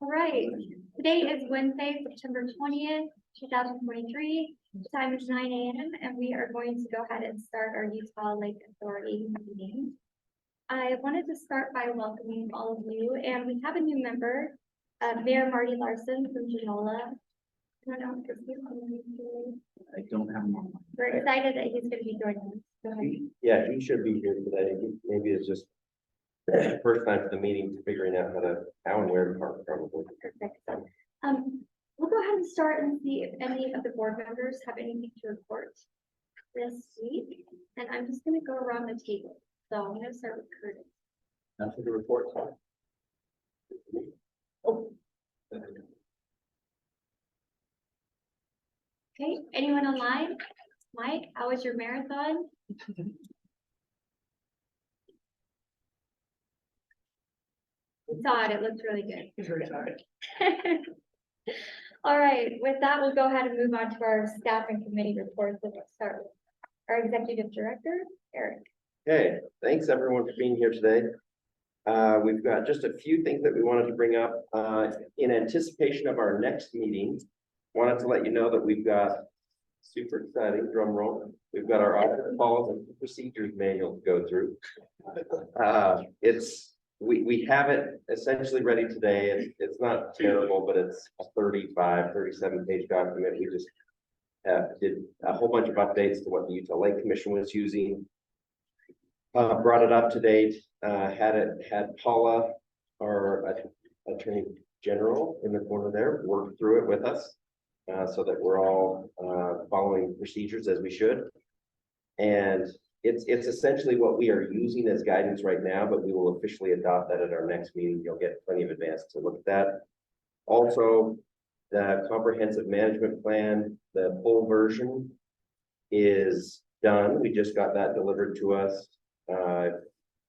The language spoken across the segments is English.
All right, today is Wednesday, September 20th, 2023. The time is 9 a.m. and we are going to go ahead and start our Utah Lake Authority meeting. I wanted to start by welcoming all of you, and we have a new member, Mayor Marty Larson from Genola. I don't have one. We're excited that he's going to be joining us. Go ahead. Yeah, he should be here today. Maybe it's just first time for the meeting, figuring out how and where to park probably. Perfect. We'll go ahead and start and see if any of the board members have anything to report this week. And I'm just going to go around the table. So I'm going to start with Curtis. Nothing to report. Oh. Okay, anyone online? Mike, how was your marathon? We saw it, it looked really good. All right, with that, we'll go ahead and move on to our staff and committee reports. Let's start with our executive director, Eric. Okay, thanks everyone for being here today. We've got just a few things that we wanted to bring up in anticipation of our next meeting. Wanted to let you know that we've got super exciting, drum roll. We've got our audit policies and procedures manual to go through. We have it essentially ready today. It's not terrible, but it's a 37 page document. We just did a whole bunch of updates to what the Utah Lake Commission was using. Brought it up to date, had Paula, our Attorney General in the corner there, work through it with us. So that we're all following procedures as we should. And it's essentially what we are using as guidance right now, but we will officially adopt that at our next meeting. You'll get plenty of advance to look at that. Also, the comprehensive management plan, the full version is done. We just got that delivered to us a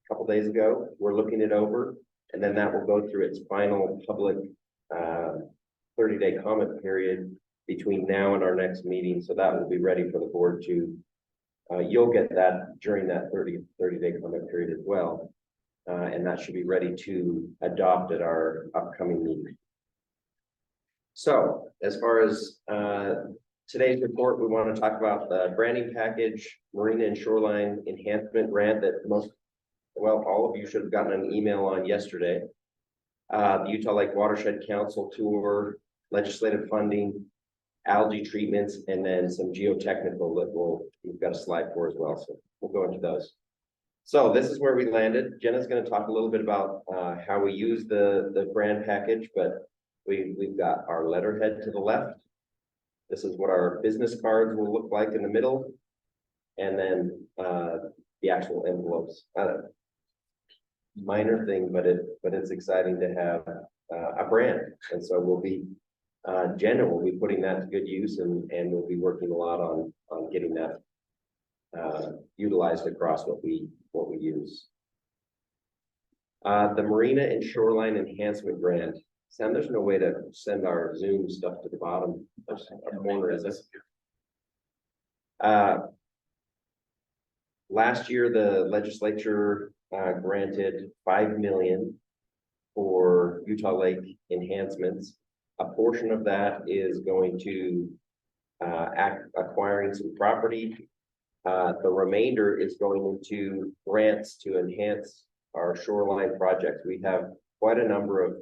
couple days ago. We're looking it over, and then that will go through its final public 30-day comment period between now and our next meeting. So that will be ready for the board to, you'll get that during that 30-day comment period as well. And that should be ready to adopt at our upcoming meeting. So as far as today's report, we want to talk about the branding package, marina and shoreline enhancement grant that all of you should have gotten an email on yesterday. The Utah Lake Watershed Council tour, legislative funding, algae treatments, and then some geotechnical that we've got a slide for as well. So we'll go into those. So this is where we landed. Jenna's going to talk a little bit about how we use the brand package, but we've got our letterhead to the left. This is what our business cards will look like in the middle. And then the actual envelopes. Minor thing, but it's exciting to have a brand. And so we'll be Jenna will be putting that to good use, and we'll be working a lot on getting that utilized across what we use. The Marina and Shoreline Enhancement Grant. Sam, there's no way to send our Zoom stuff to the bottom. There's a corner, is it? Last year, the legislature granted $5 million for Utah Lake enhancements. A portion of that is going to acquiring some property. The remainder is going into grants to enhance our shoreline projects. We have quite a number of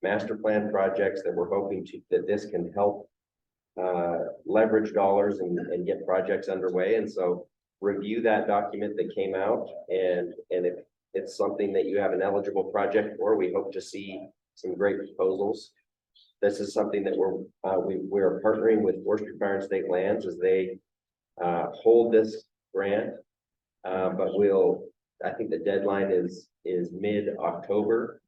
master plan projects that we're hoping that this can help leverage dollars and get projects underway. And so review that document that came out, and if it's something that you have an eligible project for, we hope to see some great proposals. This is something that we're partnering with Forestry Fire and State Lands as they hold this grant. But I think the deadline is mid-October.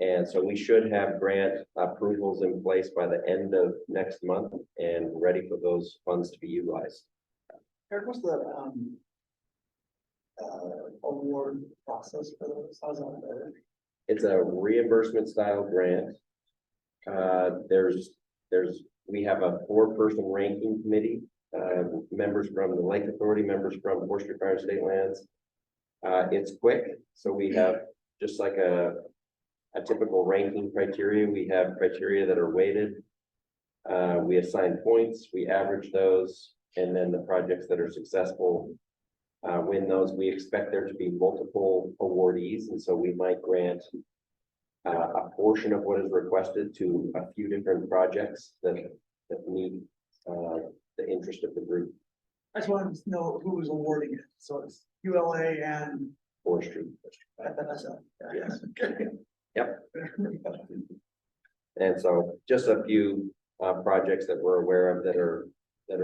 And so we should have grant approvals in place by the end of next month and ready for those funds to be utilized. Eric, what's the award process for those? How's that better? It's a reimbursement style grant. We have a 4-person ranking committee, members from the Lake Authority, members from Forestry Fire and State Lands. It's quick, so we have just like a typical ranking criteria. We have criteria that are weighted. We assign points, we average those, and then the projects that are successful win those. We expect there to be multiple awardees, and so we might grant a portion of what is requested to a few different projects that meet the interest of the group. I just wanted to know who was awarding it, so it's ULA and. Forestry. FNSL. Yes. Okay. Yep. And so just a few projects that we're aware of that are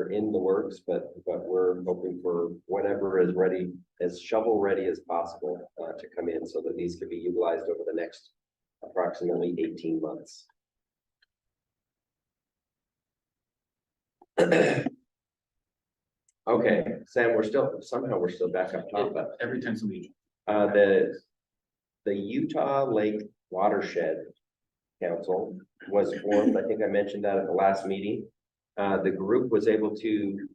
in the works, but we're hoping for whatever is ready, as shovel ready as possible to come in so that these can be utilized over the next approximately 18 months. Okay, Sam, we're still back up top, but Every time somebody. the Utah Lake Watershed Council was formed. I think I mentioned that at the last meeting. The group was able to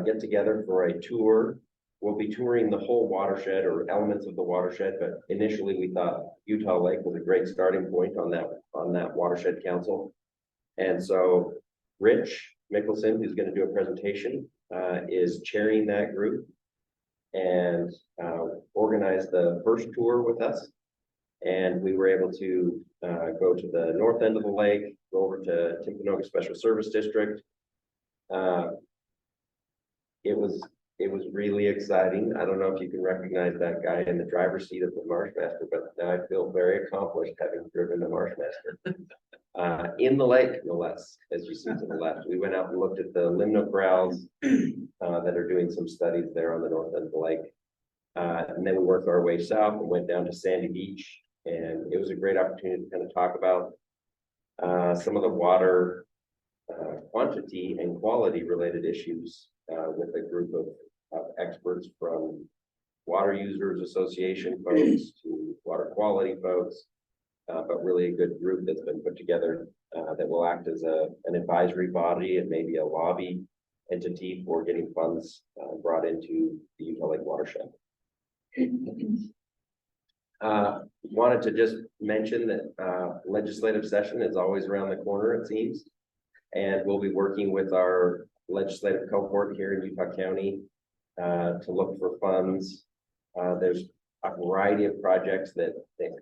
get together for a tour. We'll be touring the whole watershed or elements of the watershed, but initially we thought Utah Lake was a great starting point on that watershed council. And so Rich Mickelson, who's going to do a presentation, is chairing that group and organized the first tour with us. And we were able to go to the north end of the lake, go over to Timpanogos Special Service District. It was really exciting. I don't know if you can recognize that guy in the driver's seat of the Marshmaster, but now I feel very accomplished having driven the Marshmaster. In the lake, no less, as you see to the left. We went out and looked at the limno corrals that are doing some studies there on the north end of the lake. And then we worked our way south and went down to Sandy Beach. And it was a great opportunity to kind of talk about some of the water quantity and quality related issues with a group of experts, from Water Users Association folks to water quality folks, but really a good group that's been put together that will act as an advisory body and maybe a lobby entity for getting funds brought into the Utah Lake watershed. Wanted to just mention that legislative session is always around the corner, it seems. And we'll be working with our legislative cohort here in Utah County to look for funds. There's a variety of projects that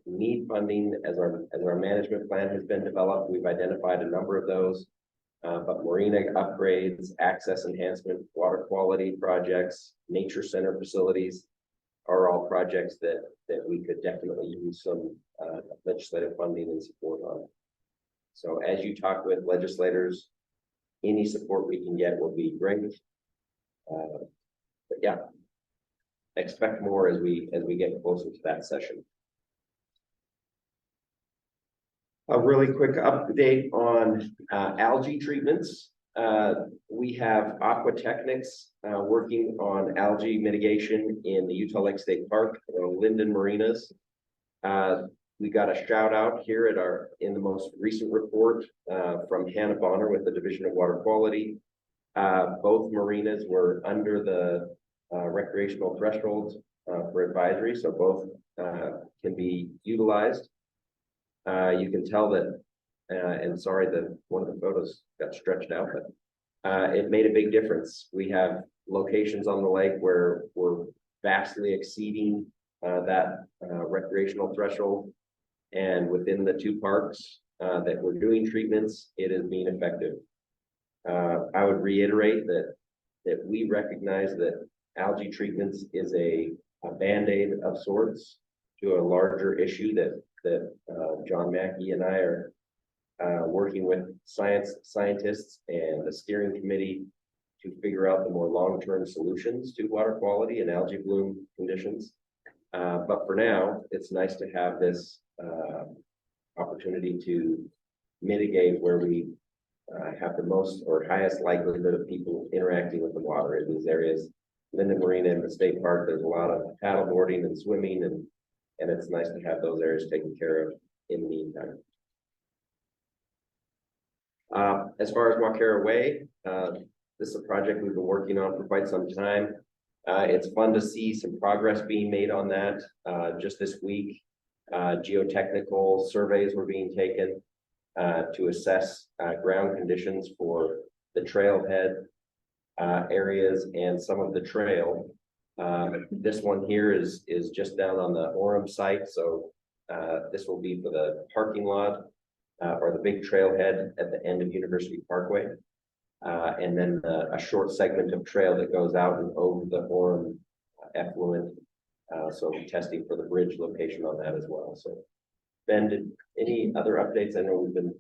need funding as our management plan has been developed. We've identified a number of those, but marina upgrades, access enhancement, water quality projects, nature center facilities are all projects that we could definitely use some legislative funding and support on. So as you talk with legislators, any support we can get will be great. But yeah, expect more as we get closer to that session. A really quick update on algae treatments. We have Aquatechnics working on algae mitigation in the Utah Lake State Park or Linden Marinas. We got a shout out here in the most recent report from Hannah Bonner with the Division of Water Quality. Both marinas were under the recreational thresholds for advisory, so both can be utilized. You can tell that, and sorry that one of the photos got stretched out, but it made a big difference. We have locations on the lake where we're vastly exceeding that recreational threshold. And within the two parks that we're doing treatments, it is being effective. I would reiterate that we recognize that algae treatments is a Band-Aid of sorts to a larger issue that John Mackey and I are working with scientists and the steering committee to figure out the more long-term solutions to water quality and algae bloom conditions. But for now, it's nice to have this opportunity to mitigate where we have the most or highest likelihood of people interacting with the water in these areas. Linden Marina in the state park, there's a lot of paddle boarding and swimming, and it's nice to have those areas taken care of in the meantime. As far as Waukera Way, this is a project we've been working on for quite some time. It's fun to see some progress being made on that. Just this week, Geotechnical surveys were being taken to assess ground conditions for the trailhead areas and some of the trail. This one here is just down on the Orem site, so this will be for the parking lot or the big trailhead at the end of University Parkway. And then a short segment of trail that goes out and over the Orem effluent. So we're testing for the bridge location on that as well. So Ben, any other updates? I know we've been.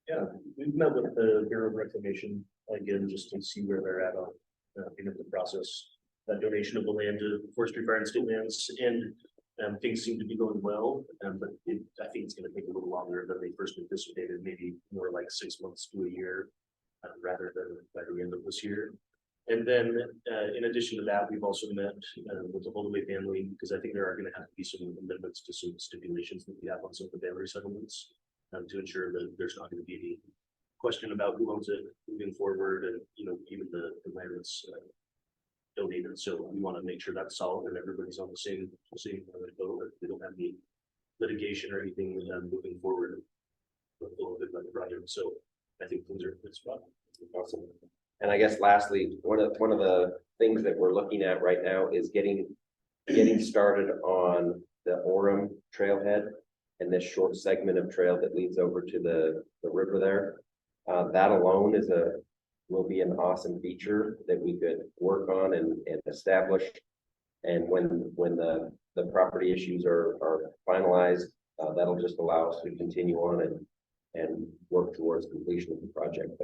Yeah, we've met with the Bureau of Reclamation again, just to see where they're at on, the process. That donation of the land to Forestry, Fire and State Lands, and things seem to be going well, but I think it's gonna take a little longer than they first anticipated, maybe more like 6 months to a year, rather than by the end of this year. And then, in addition to that, we've also met with the Holdaway family, because I think there are gonna have to be some amendments to some stipulations that we have on some of the boundary settlements, to ensure that there's not gonna be any question about who owns it moving forward, and, even the land that's donated. So we want to make sure that's solid and everybody's on the same boat, that we don't have any litigation or anything moving forward with a little bit about the project. So I think things are in a good spot. Awesome. And I guess lastly, one of the things that we're looking at right now is getting started on the Orem trailhead and this short segment of trail that leads over to the river there. That alone will be an awesome feature that we could work on and establish. And when the property issues are finalized, that'll just allow us to continue on and work towards completion of the project.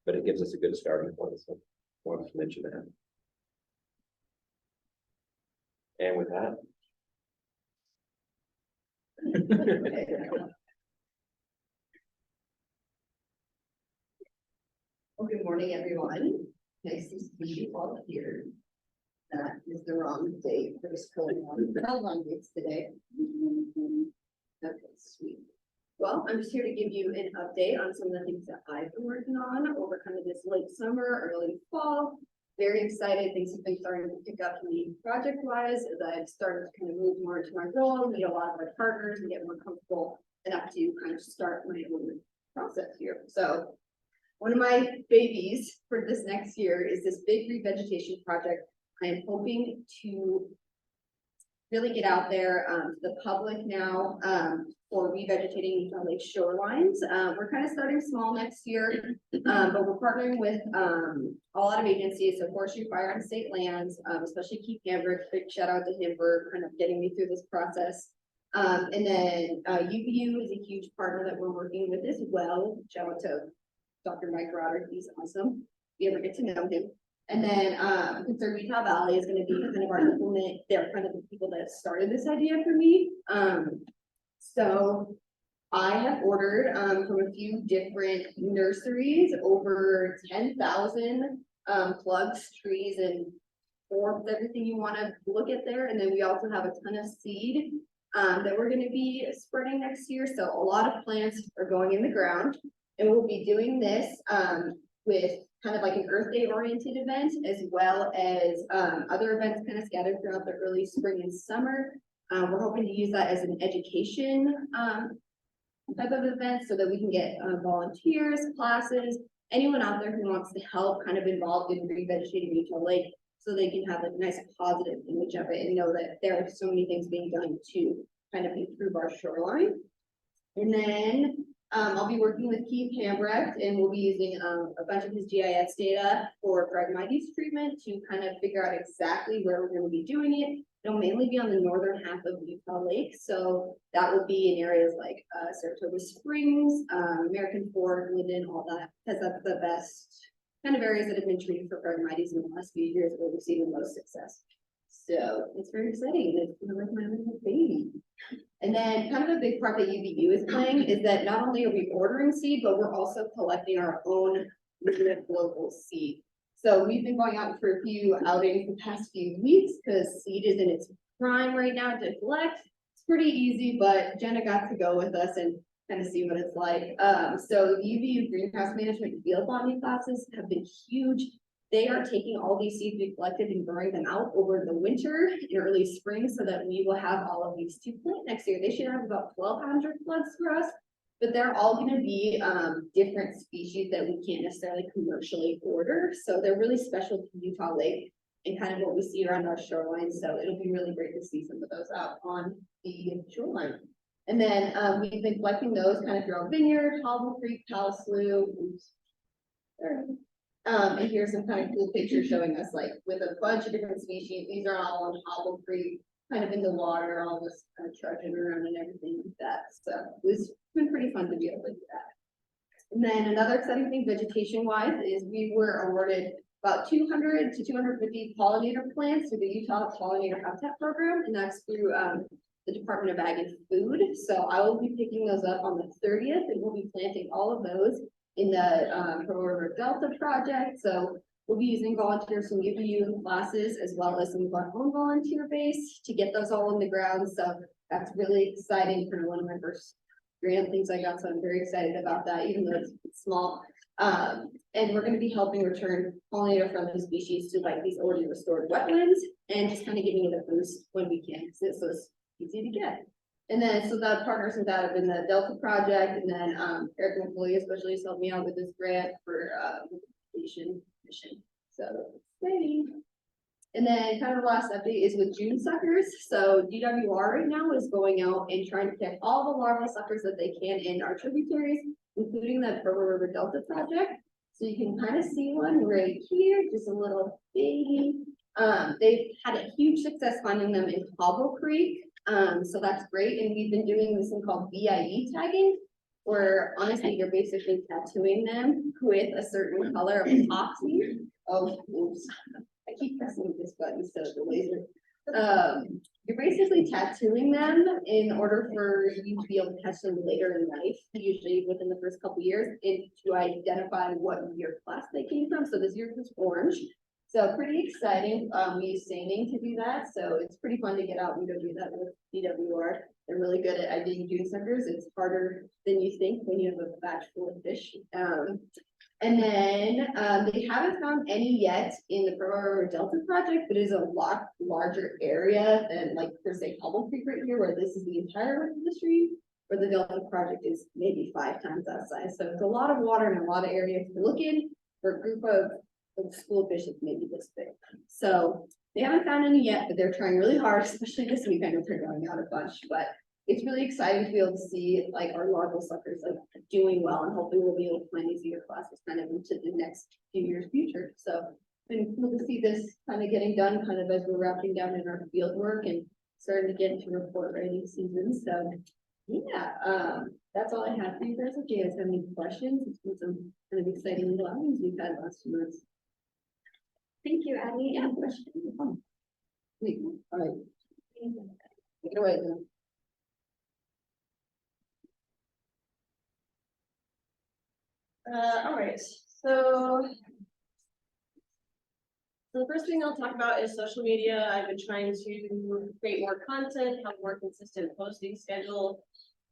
But it gives us a good starting point. So I wanted to mention that. And with that. Well, good morning, everyone. Nice to see you all here. That is the wrong date for this going on. How long dates today? Okay, sweet. Well, I'm just here to give you an update on some of the things that I've been working on over kind of this late summer, early fall. Very excited. Things have been starting to pick up for me project-wise as I've started to kind of move more into my role, meet a lot of my partners, and get more comfortable enough to kind of start my own process here. So one of my babies for this next year is this big revegetation project. I am hoping to really get out there to the public now for revegetating Utah Lake shorelines. We're kind of starting small next year, but we're partnering with a lot of agencies, so Forestry, Fire and State Lands, especially Keith Gambrick. Big shout out to him for kind of getting me through this process. And then UVU is a huge partner that we're working with as well. Shout out to Dr. Mike Rodder, he's awesome. If you ever get to know him. And then Conserve Utah Valley is going to be kind of our implement. They're kind of the people that started this idea for me. So I have ordered from a few different nurseries over 10,000 plugs, trees, and forbs, everything you want to look at there. And then we also have a ton of seed that we're going to be spreading next year. So a lot of plants are going in the ground. And we'll be doing this with kind of like an Earth Day oriented event, as well as other events kind of scattered throughout the early spring and summer. We're hoping to use that as an education type of event so that we can get volunteers, classes, anyone out there who wants to help kind of involved in revegetating Utah Lake so they can have a nice positive image of it and know that there are so many things being done to kind of improve our shoreline. And then I'll be working with Keith Hambrecht, and we'll be using a bunch of his GIS data for Phragmites treatment to kind of figure out exactly where we're going to be doing it. It'll mainly be on the northern half of Utah Lake, so that will be in areas like Saratoga Springs, American Fork, Linden, all that, because that's the best kind of areas that have been treated for Phragmites in the last few years where we've seen the most success. So it's very exciting. It's kind of like my little baby. And then kind of a big part that UVU is playing is that not only are we ordering seed, but we're also collecting our own local seed. So we've been going out for a few outings the past few weeks because seed is in its prime right now to collect. It's pretty easy, but Jenna got to go with us and kind of see what it's like. So UVU greenhouse management field bonding classes have been huge. They are taking all these seeds we collected and growing them out over the winter and early spring so that we will have all of these to plant next year. They should have about 1,200 plugs for us. But they're all gonna be different species that we can't necessarily commercially order. So they're really special to Utah Lake and kind of what we see around our shoreline. So it'll be really great to see some of those out on the shoreline. And then we've been collecting those kind of through our vineyard, Hobble Creek, Powell Slough. Oops. There. And here's some kind of cool pictures showing us like with a bunch of different species. These are all on Hobble Creek, kind of in the water, all this kind of trudging around and everything like that. So it's been pretty fun to be able to do that. And then another exciting thing vegetation wise is we were awarded about 200 to 250 pollinator plants through the Utah Pollinator Habitat Program, and that's through the Department of Ag and Food. So I will be picking those up on the 30th, and we'll be planting all of those in the Provo River Delta project. So we'll be using volunteers from UVU classes as well as some of our own volunteer base to get those all in the ground. So that's really exciting for one of my first grant things I got. So I'm very excited about that, even though it's small. And we're going to be helping return pollinator friendly species to like these already restored wetlands and just kind of giving it a boost when we can. So it's easy to get. And then, so the partners with that have been the Delta Project, and then Eric McCoy especially has helped me out with this grant for mission. So exciting. And then kind of the last update is with June suckers. So DWR right now is going out and trying to catch all the larval suckers that they can in our tributaries, including the Provo River Delta Project. So you can kind of see one right here, just a little baby. They've had a huge success finding them in Hobble Creek. So that's great. And we've been doing this thing called VIE tagging, where honestly, you're basically tattooing them with a certain color of epoxy. Oh, oops. I keep pressing this button instead of the laser. You're basically tattooing them in order for you to be able to catch them later in life, usually within the first couple years, and to identify what year class they came from. So this year was orange. So pretty exciting. We use seining to do that. So it's pretty fun to get out and go do that with DWR. They're really good at IDing June suckers. It's harder than you think when you have a batch full of fish. And then they haven't found any yet in the Provo River Delta Project, but it is a lot larger area than like per se Hobble Creek right here, where this is the entire width of the stream, where the Delta Project is maybe 5 times that size. So it's a lot of water and a lot of area to look in for a group of school fish that's maybe this big. So they haven't found any yet, but they're trying really hard, especially this week. I know they're going out a bunch, but it's really exciting to be able to see like our larval suckers like doing well, and hopefully we'll be able to find these year classes kind of into the next few years future. So it's been cool to see this kind of getting done kind of as we're wrapping down in our field work and starting to get into report writing season. So yeah, that's all I have for you guys. If you guys have any questions, it's been some kind of exciting little outings we've had last 2 months. Thank you, Addie. Yeah, question. Sweet. All right. Take it away then. All right, so the first thing I'll talk about is social media. I've been trying to create more content, have a more consistent posting schedule.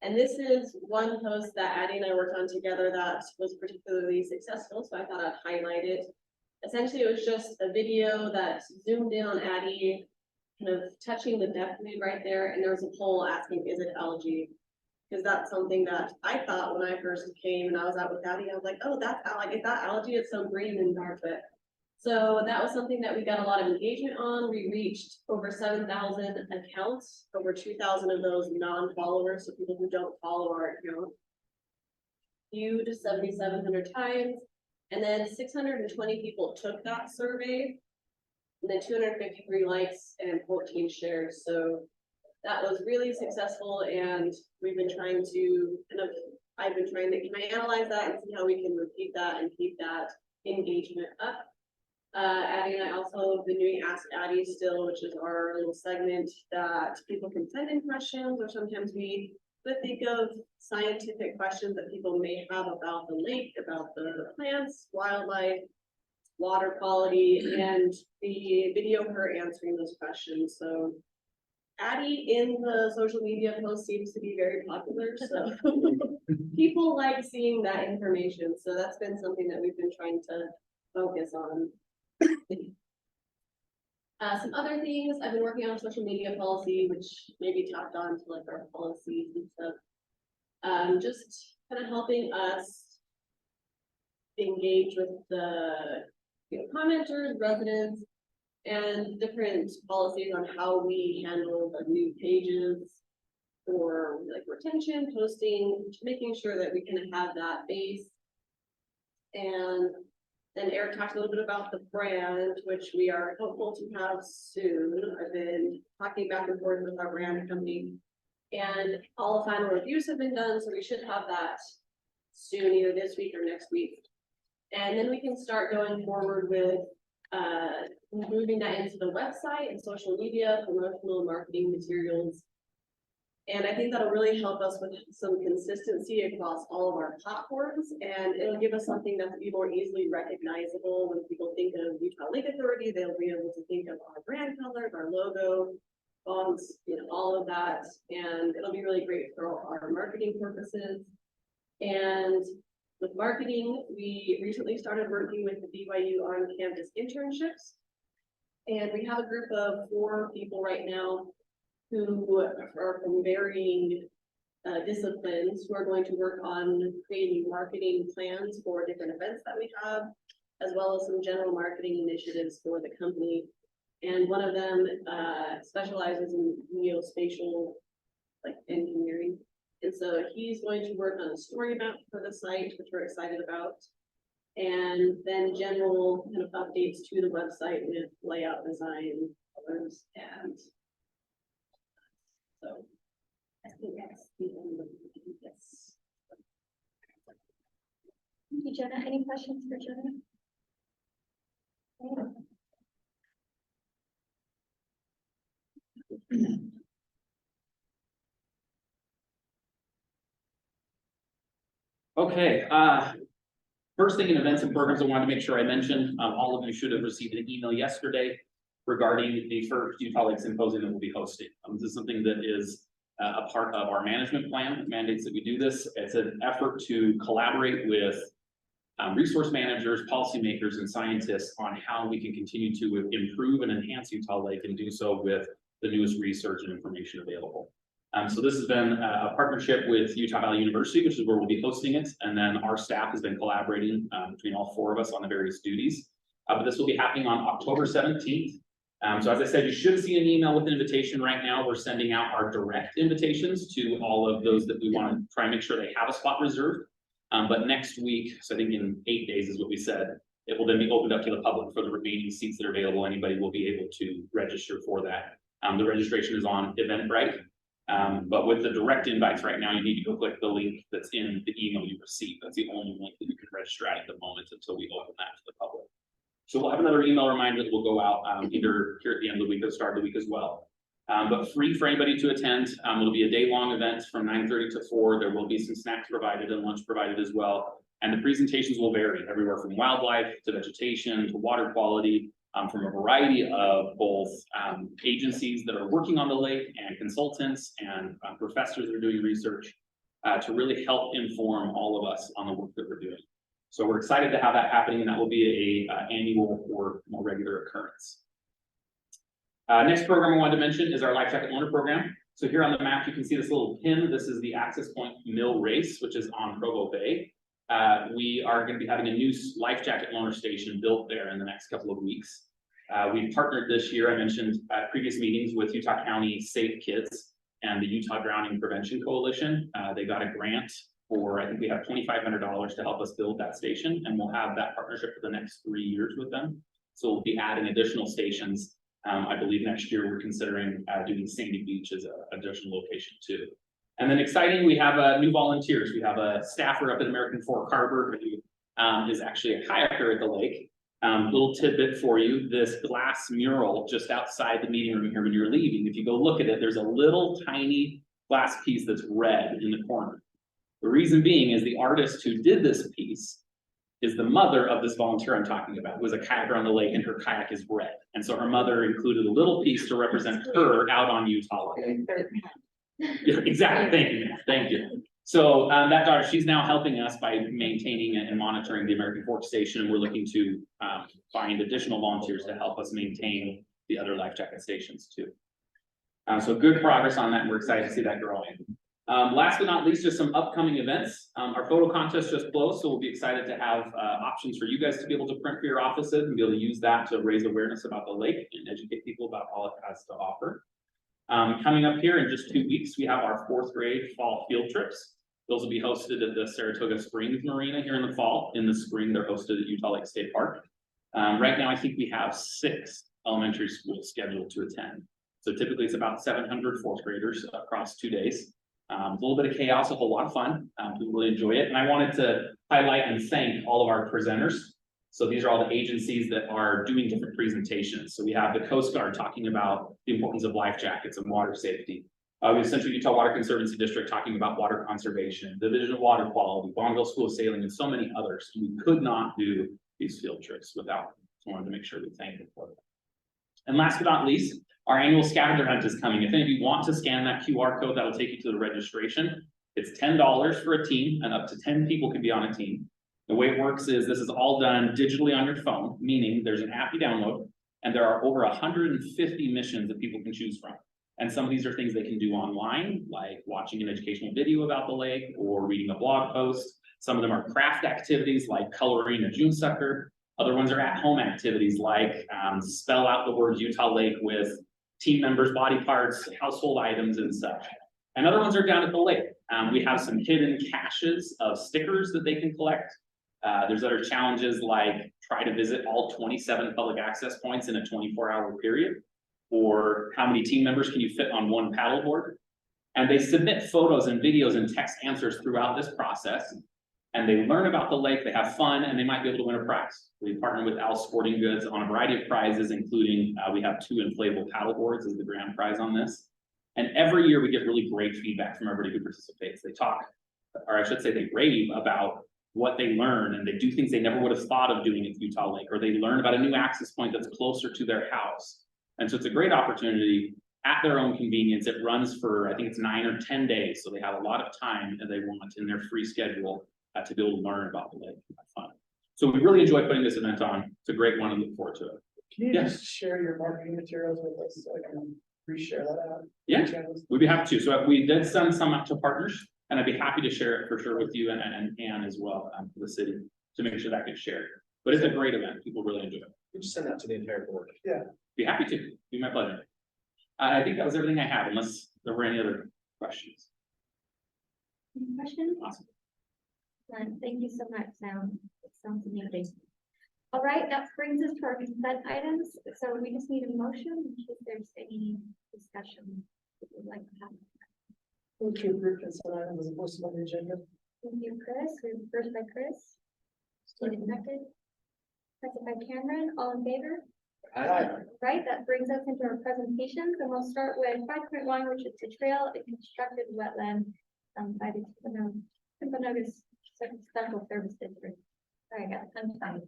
And this is one post that Addie and I worked on together that was particularly successful, so I thought I'd highlight it. Essentially, it was just a video that zoomed in on Addie, kind of touching the depth lead right there, and there was a poll asking, is it algae? Because that's something that I thought when I first came and I was out with Addie, I was like, oh, that's like, is that algae? It's so green and dark. But so that was something that we got a lot of engagement on. We reached over 7,000 accounts, over 2,000 of those non-followers, so people who don't follow our account, viewed 7,700 times. And then 620 people took that survey, and then 253 likes and 14 shares. So that was really successful, and we've been trying to I've been trying to analyze that and see how we can repeat that and keep that engagement up. Addie and I also have been doing Ask Addie still, which is our little segment that people can send in questions, or sometimes we think of scientific questions that people may have about the lake, about the plants, wildlife, water quality, and the video of her answering those questions. So Addie in the social media post seems to be very popular, so people like seeing that information. So that's been something that we've been trying to focus on. Some other things, I've been working on social media policy, which maybe tapped on to like our policies and stuff. Just kind of helping us engage with the, commenters, residents, and different policies on how we handle the new pages for like retention, posting, making sure that we can have that base. And then Eric talked a little bit about the brand, which we are hopeful to have soon. I've been talking back and forth with our brand company. And all the final reviews have been done, so we should have that soon, either this week or next week. And then we can start going forward with moving that into the website and social media, promotional marketing materials. And I think that'll really help us with some consistency across all of our platforms, and it'll give us something that's be more easily recognizable. When people think of Utah Lake Authority, they'll be able to think of our brand colors, our logo, fonts, all of that. And it'll be really great for our marketing purposes. And with marketing, we recently started working with the BYU on-campus internships. And we have a group of 4 people right now who are from varying disciplines who are going to work on creating marketing plans for different events that we have, as well as some general marketing initiatives for the company. And one of them specializes in geospatial engineering. And so he's going to work on a story map for the site, which we're excited about. And then general kind of updates to the website with layout design, colors, and so I think that's the end of this. Thank you, Jenna. Any questions for Jenna? Okay, first thing in events and programs, I wanted to make sure I mentioned, all of you should have received an email yesterday regarding the first Utah Lake Symposium that we'll be hosting. This is something that is a part of our management plan. It mandates that we do this. It's an effort to collaborate with resource managers, policymakers, and scientists on how we can continue to improve and enhance Utah Lake, and do so with the newest research and information available. So this has been a partnership with Utah Valley University, which is where we'll be hosting it. And then our staff has been collaborating between all 4 of us on the various duties. But this will be happening on October 17th. So as I said, you should see an email with an invitation right now. We're sending out our direct invitations to all of those that we want to try and make sure they have a spot reserved. But next week, so I think in 8 days is what we said, it will then be opened up to the public for the remaining seats that are available. Anybody will be able to register for that. The registration is on Eventbrite. But with the direct invites right now, you need to go click the link that's in the email you received. That's the only link that you can register at the moment until we open that to the public. So we'll have another email reminder that will go out either here at the end of the week or start of the week as well. But free for anybody to attend. It'll be a day-long event from 9:30 to 4. There will be some snacks provided and lunch provided as well. And the presentations will vary everywhere from wildlife to vegetation to water quality, from a variety of both agencies that are working on the lake and consultants and professors that are doing research to really help inform all of us on the work that we're doing. So we're excited to have that happening, and that will be a annual or more regular occurrence. Next program I wanted to mention is our Life Jacket Loaner program. So here on the map, you can see this little pin. This is the Access Point Mill Race, which is on Provo Bay. We are going to be having a new Life Jacket Loaner station built there in the next couple of weeks. We've partnered this year, I mentioned at previous meetings, with Utah County Safe Kids and the Utah Drowning Prevention Coalition. They got a grant for, I think we have $2,500 to help us build that station, and we'll have that partnership for the next 3 years with them. So we'll be adding additional stations. I believe next year we're considering doing Sandy Beach as an additional location too. And then exciting, we have new volunteers. We have a staffer up at American Fork Harbor who is actually a kayaker at the lake. Little tidbit for you, this glass mural just outside the meeting room here when you're leaving, if you go look at it, there's a little tiny glass piece that's red in the corner. The reason being is the artist who did this piece is the mother of this volunteer I'm talking about, who was a kayaker on the lake, and her kayak is red. And so her mother included a little piece to represent her out on Utah Lake. Yeah, exactly, thank you, thank you. So that daughter, she's now helping us by maintaining and monitoring the American Fork Station, and we're looking to find additional volunteers to help us maintain the other life jacket stations too. So good progress on that, and we're excited to see that growing. Last but not least, just some upcoming events. Our photo contest just closed, so we'll be excited to have options for you guys to be able to print for your offices and be able to use that to raise awareness about the lake and educate people about all it has to offer. Coming up here in just 2 weeks, we have our 4th grade fall field trips. Those will be hosted at the Saratoga Springs Marina here in the fall. In the spring, they're hosted at Utah Lake State Park. Right now, I think we have 6 elementary schools scheduled to attend. So typically it's about 700 4th graders across 2 days. A little bit of chaos, a whole lot of fun. People really enjoy it. And I wanted to highlight and thank all of our presenters. So these are all the agencies that are doing different presentations. So we have the Coast Guard talking about the importance of life jackets and water safety. We have Central Utah Water Conservancy District talking about water conservation, Division of Water Quality, Bonneville School of Sailing, and so many others. We could not do these field trips without them. So I wanted to make sure we thank them for them. And last but not least, our annual scavenger hunt is coming. If any of you want to scan that QR code, that'll take you to the registration. It's $10 for a team, and up to 10 people can be on a team. The way it works is this is all done digitally on your phone, meaning there's an app you download, and there are over 150 missions that people can choose from. And some of these are things they can do online, like watching an educational video about the lake or reading a blog post. Some of them are craft activities like coloring a June sucker. Other ones are at-home activities like spell out the words Utah Lake with team members' body parts, household items, and such. And other ones are down at the lake. We have some hidden caches of stickers that they can collect. There's other challenges like try to visit all 27 public access points in a 24-hour period, or how many team members can you fit on one paddleboard. And they submit photos and videos and text answers throughout this process. And they learn about the lake, they have fun, and they might be able to win a prize. We partner with Al Sporting Goods on a variety of prizes, including we have 2 inflatable paddleboards as the grand prize on this. And every year we get really great feedback from everybody who participates. They talk, or I should say they rave about what they learn, and they do things they never would have thought of doing at Utah Lake, or they learn about a new access point that's closer to their house. And so it's a great opportunity at their own convenience. It runs for, I think it's 9 or 10 days. So they have a lot of time that they want in their free schedule to be able to learn about the lake and have fun. So we really enjoy putting this event on. It's a great one and look forward to it. Can you Yes. just share your marketing materials with us so I can re-share that out? Yeah. Channels? We'd be happy to. So we did send some out to partners, and I'd be happy to share it for sure with you and Ann as well for the city to make sure that gets shared. But it's a great event. People really enjoy it. You just send that to the entire board. Be happy to. Be my pleasure. I think that was everything I had, unless there were any other questions. Any questions? Awesome. Thank you so much, Sam. It sounds amazing. All right, that brings us to our consent items. So we just need a motion in case there's any discussion that we'd like to have. Move to approve consent items as posted on the agenda. Thank you, Chris. We have first by Chris. Seconded. Second by Cameron. All in favor? Right, that brings us into our presentations, and we'll start with 5.1, which is the trail and constructed wetland by the Timpanogos Special Service District. Sorry, I got a ton of time.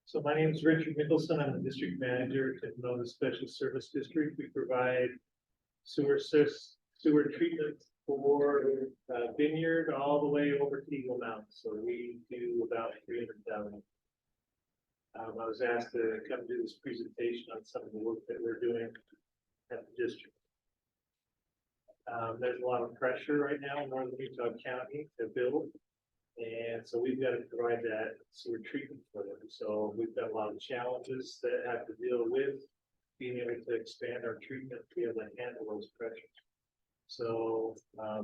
So my name is Richard Mickelson. I'm the district manager at Timpanogos Special Service District. We provide sewer treatment for Vineyard all the way over to Eagle Mountain. So we do about 300,000. I was asked to come do this presentation on some of the work that we're doing at the district. There's a lot of pressure right now in northern Utah County to build. And so we've got to provide that sewer treatment for them. So we've got a lot of challenges that have to deal with being able to expand our treatment to be able to handle those pressures. So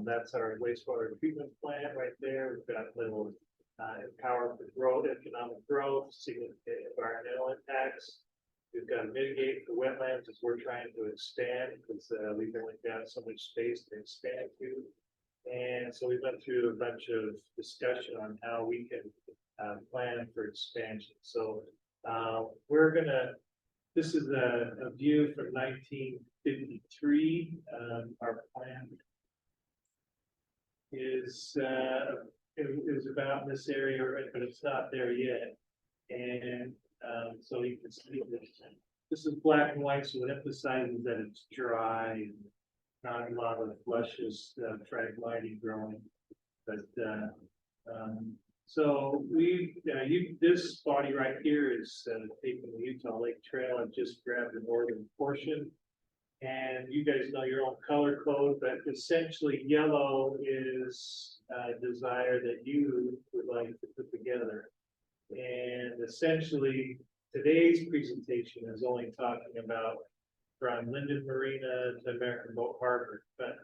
that's our wastewater treatment plant right there. We've got little empower for growth, economic growth, significant environmental impacts. We've got to mitigate for wetlands as we're trying to expand because we've only got so much space to expand to. And so we went through a bunch of discussion on how we can plan for expansion. So this is a view from 1953. Our plan is about this area, but it's not there yet. And so you can see this is black and white, so it emphasizes that it's dry. not a lot of luscious, phragmite growing. But, so this body right here is, taking the Utah Lake Trail and just grabbed the northern portion. And you guys know your own color code, but essentially yellow is a desire that you would like to put together. And essentially, today's presentation is only talking about from Linden Marina to American Boat Harbor, but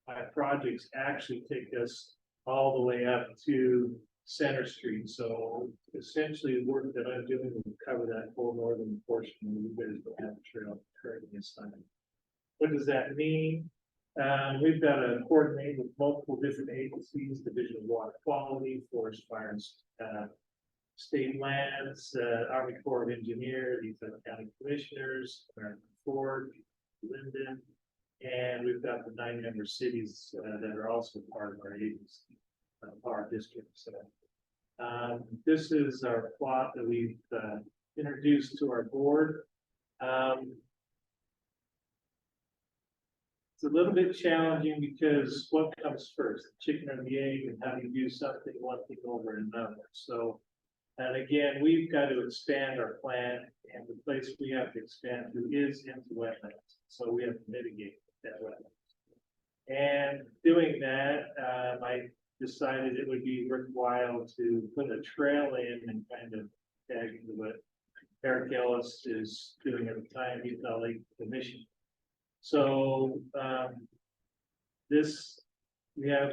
my projects actually take us all the way up to Center Street. So essentially, the work that I'm doing will cover that whole northern portion, and you guys will have a trail currently assigned. What does that mean? We've got to coordinate with multiple different agencies, Division of Water Quality, Forest Fire, and State Lands, Army Corps of Engineers, Utah County Commissioners, American Fork, Linden, and we've got the 9 member cities that are also part of our agency, our district. So this is our plot that we've introduced to our board. It's a little bit challenging because what comes first, the chicken or the egg, and how do you do something one thing over another? So, and again, we've got to expand our plant, and the place we have to expand to is into wetlands. So we have to mitigate that wetland. And doing that, I decided it would be worthwhile to put a trail in and kind of tag into what Eric Ellis is doing at the time, Utah Lake Commission. So we have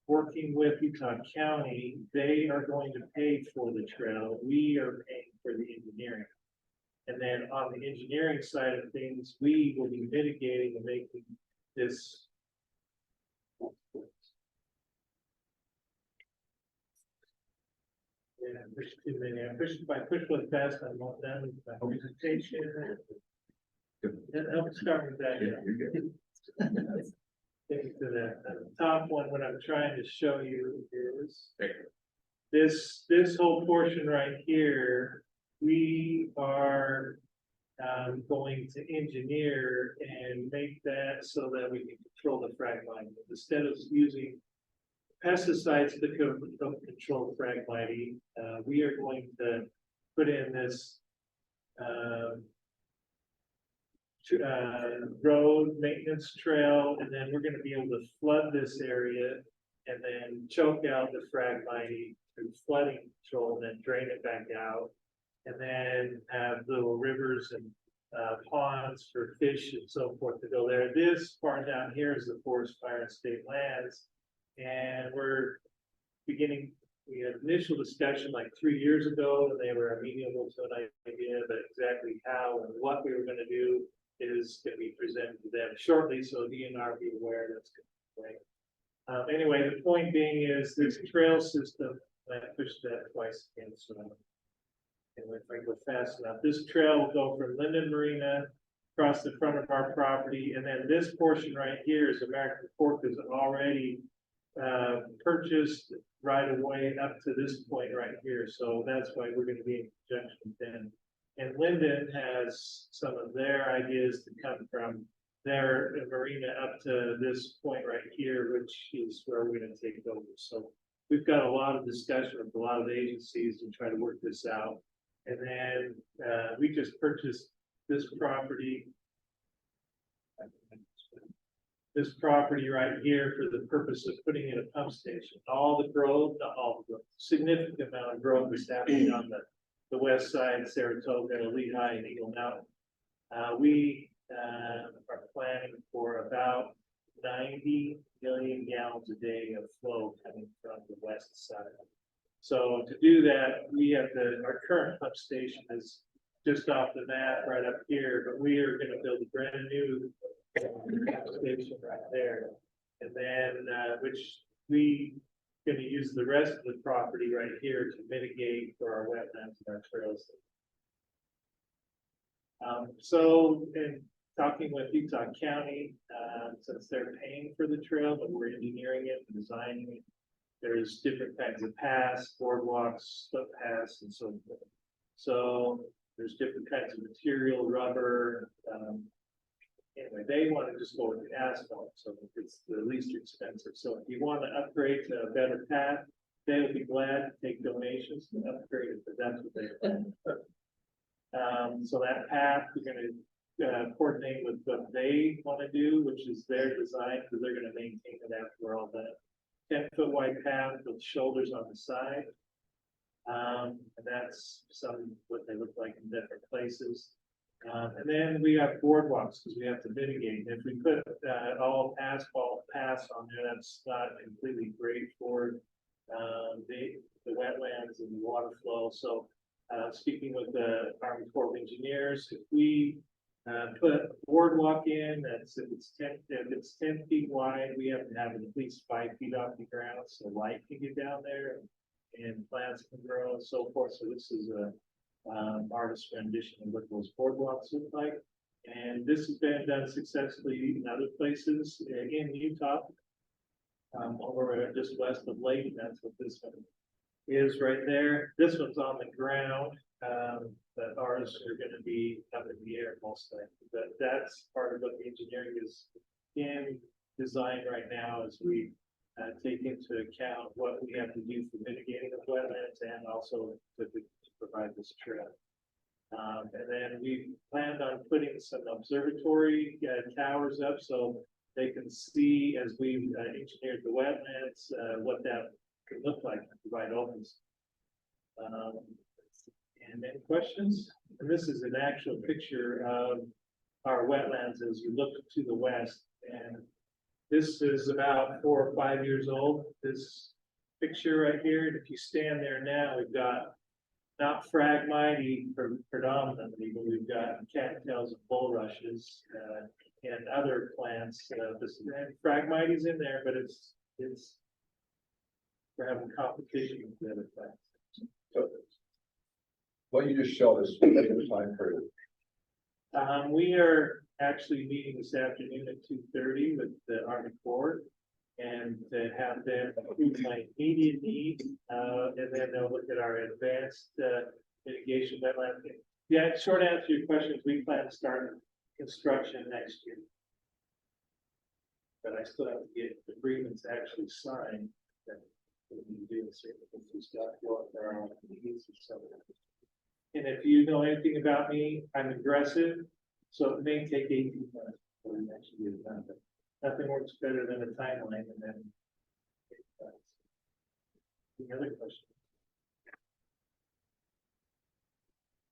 working with Utah County, they are going to pay for the trail. We are paying for the engineering. And then on the engineering side of things, we will be mitigating and making this. Yeah, push too many. If I push one fast, I'm not done with my presentation. And I'll start with that. Yeah, you're good. Take it to the top one. What I'm trying to show you is this whole portion right here. We are going to engineer and make that so that we can control the phragmite. Instead of using pesticides to control phragmite, we are going to put in this road maintenance trail, and then we're going to be able to flood this area and then choke out the phragmite through flooding control, and then drain it back out, and then have little rivers and ponds for fish and so forth to go there. This part down here is the Forest Fire and State Lands, and we're beginning. We had initial discussion like 3 years ago, and they were amenable to an idea, but exactly how and what we were going to do is going to be presented to them shortly, so DNR be aware that's going to be. Anyway, the point being is this trail system, I pushed that twice again, so anyway, if I go fast enough, this trail will go from Linden Marina across the front of our property, and then this portion right here is American Fork is already purchased right away up to this point right here, so that's why we're going to be in conjunction with them. And Linden has some of their ideas to come from their marina up to this point right here, which is where we're going to take over. So we've got a lot of discussion with a lot of agencies to try to work this out. And then we just purchased this property. This property right here for the purpose of putting in a pump station. All the growth, not all the growth, significant amount of growth is happening on the west side, Saratoga, Lehigh, and Eagle Mountain. We are planning for about 90 million gallons a day of flow coming from the west side. So to do that, we have our current pump station is just off the map right up here, but we are going to build a brand new pump station right there. And then, which we going to use the rest of the property right here to mitigate for our wetlands and our trails. So in talking with Utah County, since they're paying for the trail, but we're engineering it and designing it, there's different kinds of paths, boardwalks, footpaths, and so forth. So there's different kinds of material, rubber, anyway, they want to just go with the asphalt, so it's the least expensive. So if you want to upgrade to a better path, they would be glad to take donations to upgrade it, but that's what they. So that path, we're gonna coordinate with what they want to do, which is their design, because they're gonna maintain it after all that. 10-foot wide path with shoulders on the side. And that's what they look like in different places. And then we have boardwalks, because we have to mitigate. If we put all asphalt paths on there, that's not completely great for the wetlands and the water flow. So speaking with the Army Corps of Engineers, if we put a boardwalk in, that's if it's 10 feet wide, we have to have it at least 5 feet off the ground, so light can get down there and plants can grow and so forth. So this is a artist rendition of what those boardwalks look like. And this has been done successfully in other places in Utah. Over just west of Lake, that's what this one is right there. This one's on the ground, but ours are gonna be up in the air most likely. But that's part of what the engineering is in design right now, as we take into account what we have to do for mitigating the wetlands and also to provide this trail. And then we planned on putting some observatory towers up so they can see, as we engineered the wetlands, what that could look like to provide opens. And any questions? And this is an actual picture of our wetlands as you look to the west. And this is about 4 or 5 years old, this picture right here. And if you stand there now, we've got not Phragmite predominantly, but we've got cattails and bulrushes and other plants. Phragmite is in there, but it's we're having competition with the other plants. So, what you just showed us, the time period. We are actually meeting this afternoon at 2:30 with the Army Corps and to have them approve my immediate need, and then they'll look at our advanced mitigation wetland. Yeah, short answer to your question is we plan to start construction next year. But I still have to get agreements actually signed that we can do this, because we still have to go up there on the needs or something. And if you know anything about me, I'm aggressive, so it may take 18 months before we actually get it done, but nothing works better than a timeline and then. Any other questions?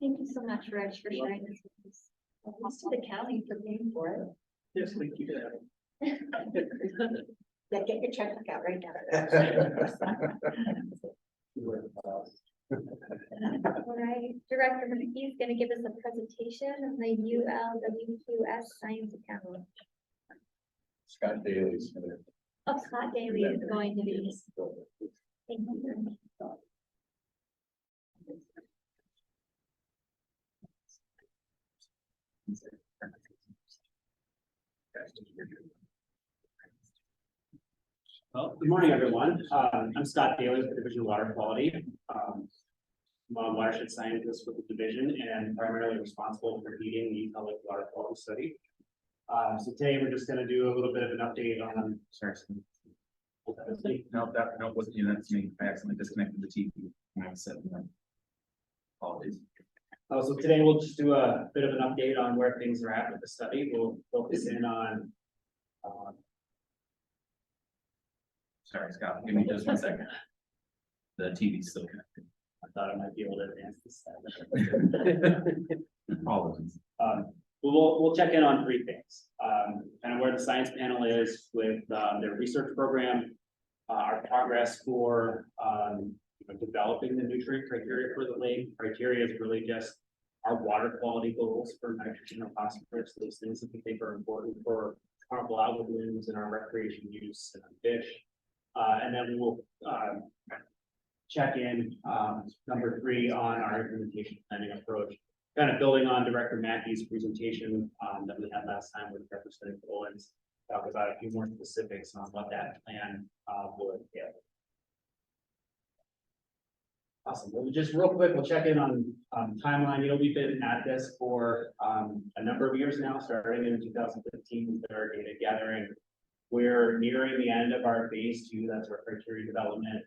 Thank you so much, Rich, for sharing this with us. Thanks to the county for paying for it. Yes, thank you. Yeah, get your checkbook out right now. All right, Director McKee is gonna give us a presentation of the ULWQS Science Account. Scott Daly's gonna. Oh, Scott Daly is going to be. Thank you. Well, good morning, everyone. I'm Scott Daly with the Division of Water Quality. I'm a watershed scientist with the division and primarily responsible for leading the Utah Lake Water Quality Study. So today we're just going to do a little bit of an update on. Sorry. No, that wasn't you, that's me. I accidentally disconnected the TV when I was setting up. Apologies. So today we'll just do a bit of an update on where things are at with the study. We'll focus in on. Sorry, Scott, give me just 1 second. The TV's still connected. I thought I might be able to advance this. Apologies. We'll check in on 3 things. Kind of where the science panel is with their research program, our progress for developing the nutrient criteria for the lake. Criteria is really just our water quality goals for nitrogen or phosphorus, those things that we think are important for harmful algal blooms and our recreation use and fish. And then we'll check in number 3 on our implementation planning approach, kind of building on Director Mackey's presentation that we had last time with Representative Owens. Talk about a few more specifics on what that plan will entail. Awesome. Well, just real quick, we'll check in on timeline. You know, we've been at this for a number of years now, starting in 2015 with our data gathering. We're nearing the end of our phase 2, that's our criteria development,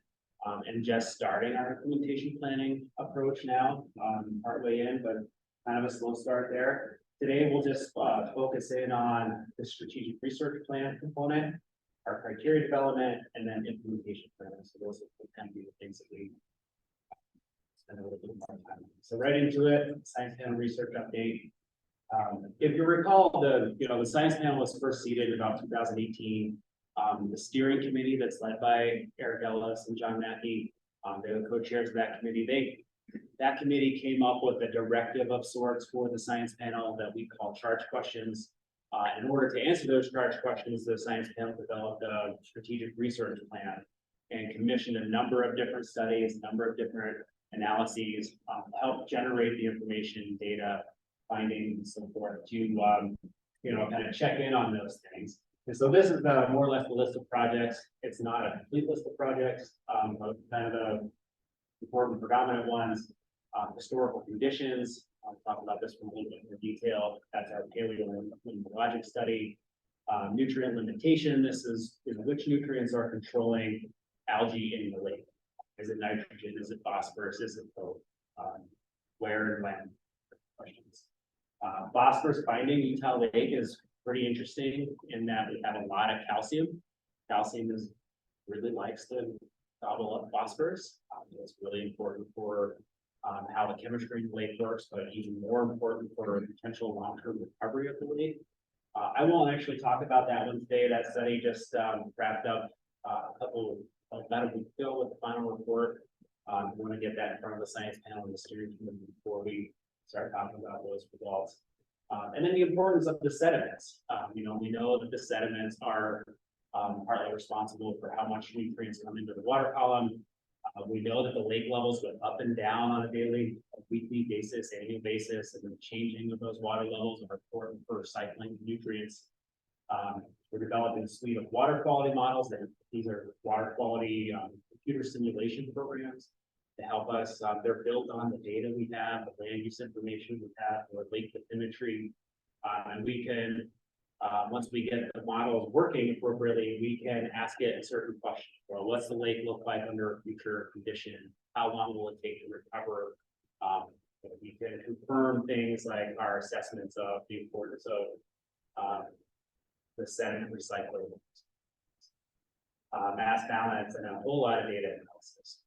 and just starting our implementation planning approach now, partway in, but kind of a slow start there. Today, we'll just focus in on the strategic research plan component, our criteria development, and then implementation planning. So those will kind of be the things that we spend a little bit more time on. So right into it, science panel research update. If you recall, the science panel was first seated in about 2018. The steering committee that's led by Eric Ellis and John Mackey, they're the co-chairs of that committee. That committee came up with a directive of sorts for the science panel that we call charge questions. In order to answer those charge questions, the science panel developed a strategic research plan and commissioned a number of different studies, a number of different analyses, to help generate the information, data, findings, and so forth to, kind of check in on those things. And so this is more or less the list of projects. It's not a complete list of projects, but kind of the important predominant ones, historical conditions. I'll talk about this in a little bit more detail. That's our paleolimnologic study. Nutrient limitation. This is which nutrients are controlling algae in the lake. Is it nitrogen? Is it phosphorus? Is it both? Where and when? Questions. Phosphorus binding Utah Lake is pretty interesting in that we have a lot of calcium. Calcium really likes to gobble up phosphorus. It's really important for how the chemistry in the lake works, but even more important for potential long-term recovery of the lake. I won't actually talk about that one today. That study just wrapped up about a week ago with the final report. We want to get that in front of the science panel and the steering committee before we start talking about those results. And then the importance of the sediments. We know that the sediments are partly responsible for how much nutrients come into the water column. We know that the lake levels go up and down on a daily, weekly basis, annual basis, and the changing of those water levels are important for recycling nutrients. We're developing a suite of water quality models, and these are water quality computer simulation programs to help us. They're built on the data we have, the land use information we have, or lake bathymetry, and we can, once we get the models working appropriately, we can ask it a certain question. Well, what's the lake look like under a future condition? How long will it take to recover? We can confirm things like our assessments of the importance of the sediment recycling, mass balance, and a whole lot of data analysis.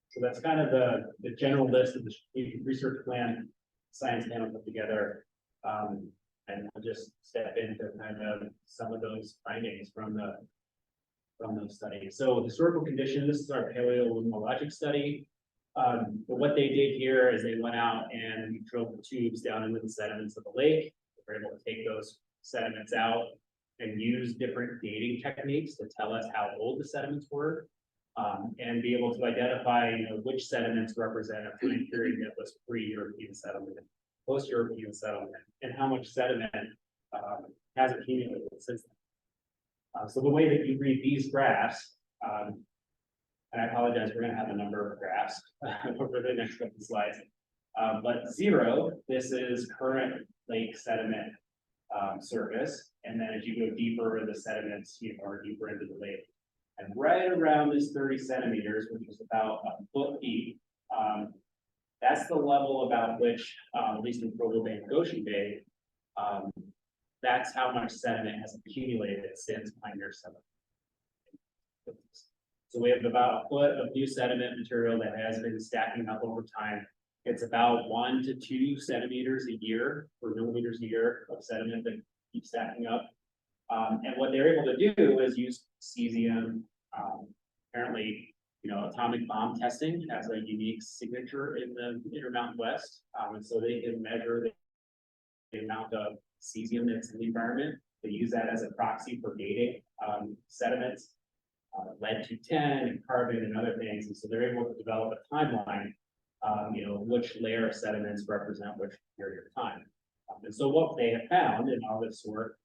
So that's kind of the general list of the strategic research plan science panel put together. And I'll just step into kind of some of those findings from those studies. So historical condition, this is our paleolimnologic study. But what they did here is they went out and drove the tubes down into the sediments of the lake. They were able to take those sediments out and use different dating techniques to tell us how old the sediments were. And be able to identify, which sediments represent a time period that was pre-European settlement, post-European settlement, and how much sediment has accumulated since then. So the way that you read these graphs, and I apologize, we're going to have a number of graphs over the next couple of slides. But 0, this is current lake sediment surface, and then as you go deeper, the sediments are deeper into the lake. And right around this 30 centimeters, which is about a foot deep, that's the level about which, at least in Provo Bay and Goshen Bay, that's how much sediment has accumulated since Pioneer Settlement. So we have about a foot of new sediment material that has been stacking up over time. It's about 1 to 2 centimeters a year, or millimeters a year of sediment that keeps stacking up. And what they're able to do is use cesium. Apparently, atomic bomb testing has a unique signature in the Intermountain West. And so they can measure the amount of cesium that's in the environment. They use that as a proxy for dating sediments, lead-210 and carbon and other things. And so they're able to develop a timeline, which layer of sediments represent which period of time. And so what they have found in all this work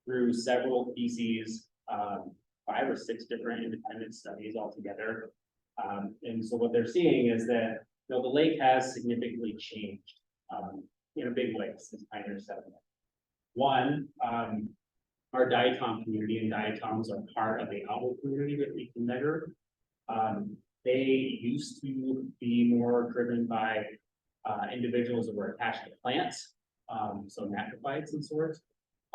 through several theses, 5 or 6 different independent studies altogether, And so what they're seeing is that, you know, the lake has significantly changed, in a big way since pioneer settlement. One, our diatom community, and diatoms are part of the owl community that we can measure. They used to be more driven by individuals that were attached to plants, so macrophytes and sorts.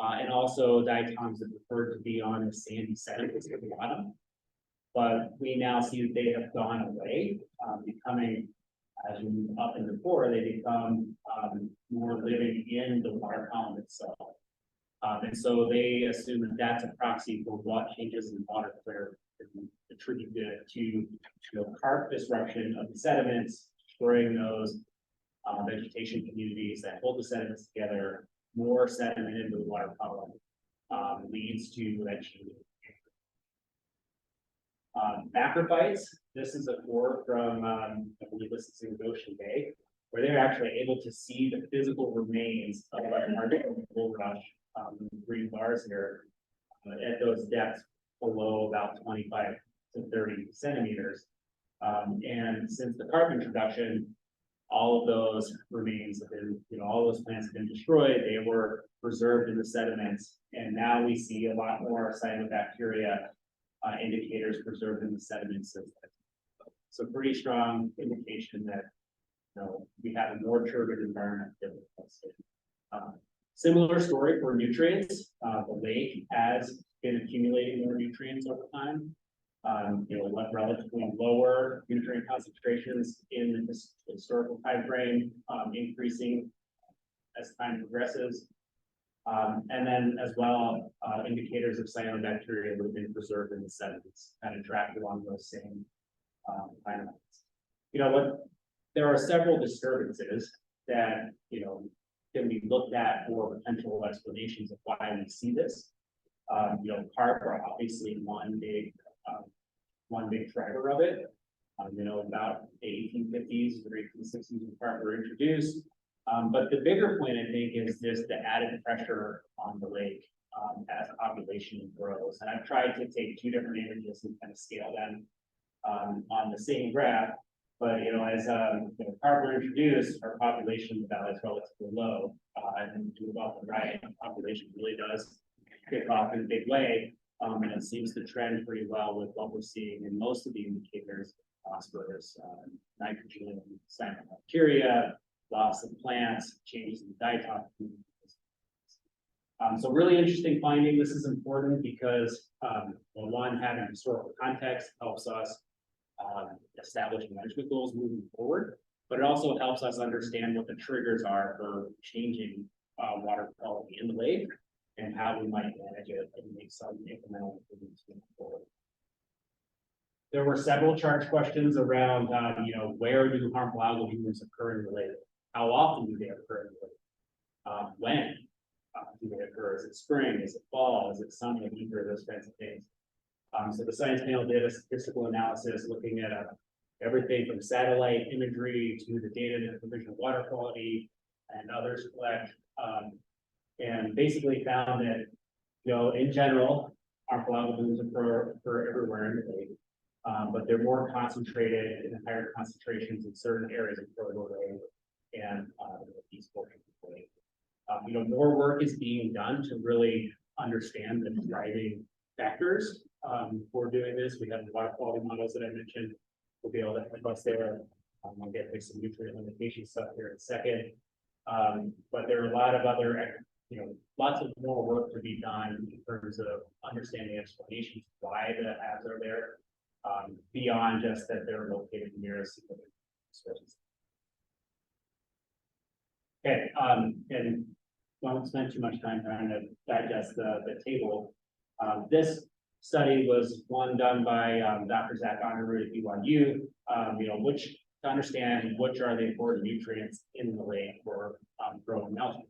And also diatoms that preferred to be on the sandy sediments at the bottom. But we now see that they have gone away, becoming, as we move up into core, they become more living in the water column itself. And so they assume that that's a proxy for what changes in water clear attributed to, you know, carp disruption of the sediments, destroying those vegetation communities that hold the sediments together. More sediment into the water column leads to that change. Macrophytes, this is a core from, I believe this is in Goshen Bay, where they're actually able to see the physical remains of a bulrush, green bars here, at those depths below about 25 to 30 centimeters. And since the carp introduction, all of those remains have been, you know, all those plants have been destroyed. They were preserved in the sediments. And now we see a lot more cyanobacteria indicators preserved in the sediments. So pretty strong indication that, you know, we have a more turbid environment than similar story for nutrients. The lake has been accumulating more nutrients over time. You know, relatively lower nutrient concentrations in this historical time frame, increasing as time progresses. And then as well, indicators of cyanobacteria that have been preserved in the sediments, kind of tracked along those same timelines. You know what? There are several disturbances that, you know, can be looked at for potential explanations of why we see this. You know, carp are obviously one big driver of it. You know, about the 1850s or 1860s when carp were introduced. But the bigger point, I think, is just the added pressure on the lake as population grows. And I've tried to take two different images and kind of scale them on the same graph. But, you know, as you know, carp were introduced, our population in the valley is relatively low. And then to about the right, the population really does kick off in a big way. And it seems to trend pretty well with what we're seeing in most of the indicators: phosphorus, nitrogen, cyanobacteria, loss of plants, changes in the diatom. So really interesting finding. This is important because well, one, having historical context helps us establish management goals moving forward, but it also helps us understand what the triggers are for changing water quality in the lake and how we might manage it and make some incremental improvements moving forward. There were several charge questions around, you know, where do harmful algal blooms occur in the lake? How often do they occur in the lake? When do they occur? Is it spring? Is it fall? Is it summer? Winter? Those kinds of things. So the science panel did a statistical analysis looking at everything from satellite imagery to the data that provision of water quality and others collect, and basically found that, you know, in general, harmful algal blooms occur everywhere in the lake, but they're more concentrated in higher concentrations in certain areas of Provo Bay and the east portion of the lake. You know, more work is being done to really understand the driving factors for doing this. We have the water quality models that I mentioned. We'll be able to help us there. I'll get to some nutrient limitation stuff here in a second. But there are a lot of other, you know, lots of more work to be done in terms of understanding explanations why the HABs are there, beyond just that they're located near a significant sources. Okay, and don't spend too much time trying to digest the table. This study was one done by Dr. Zach Honorwood at BYU, you know, to understand which are the important nutrients in the lake for growing algae.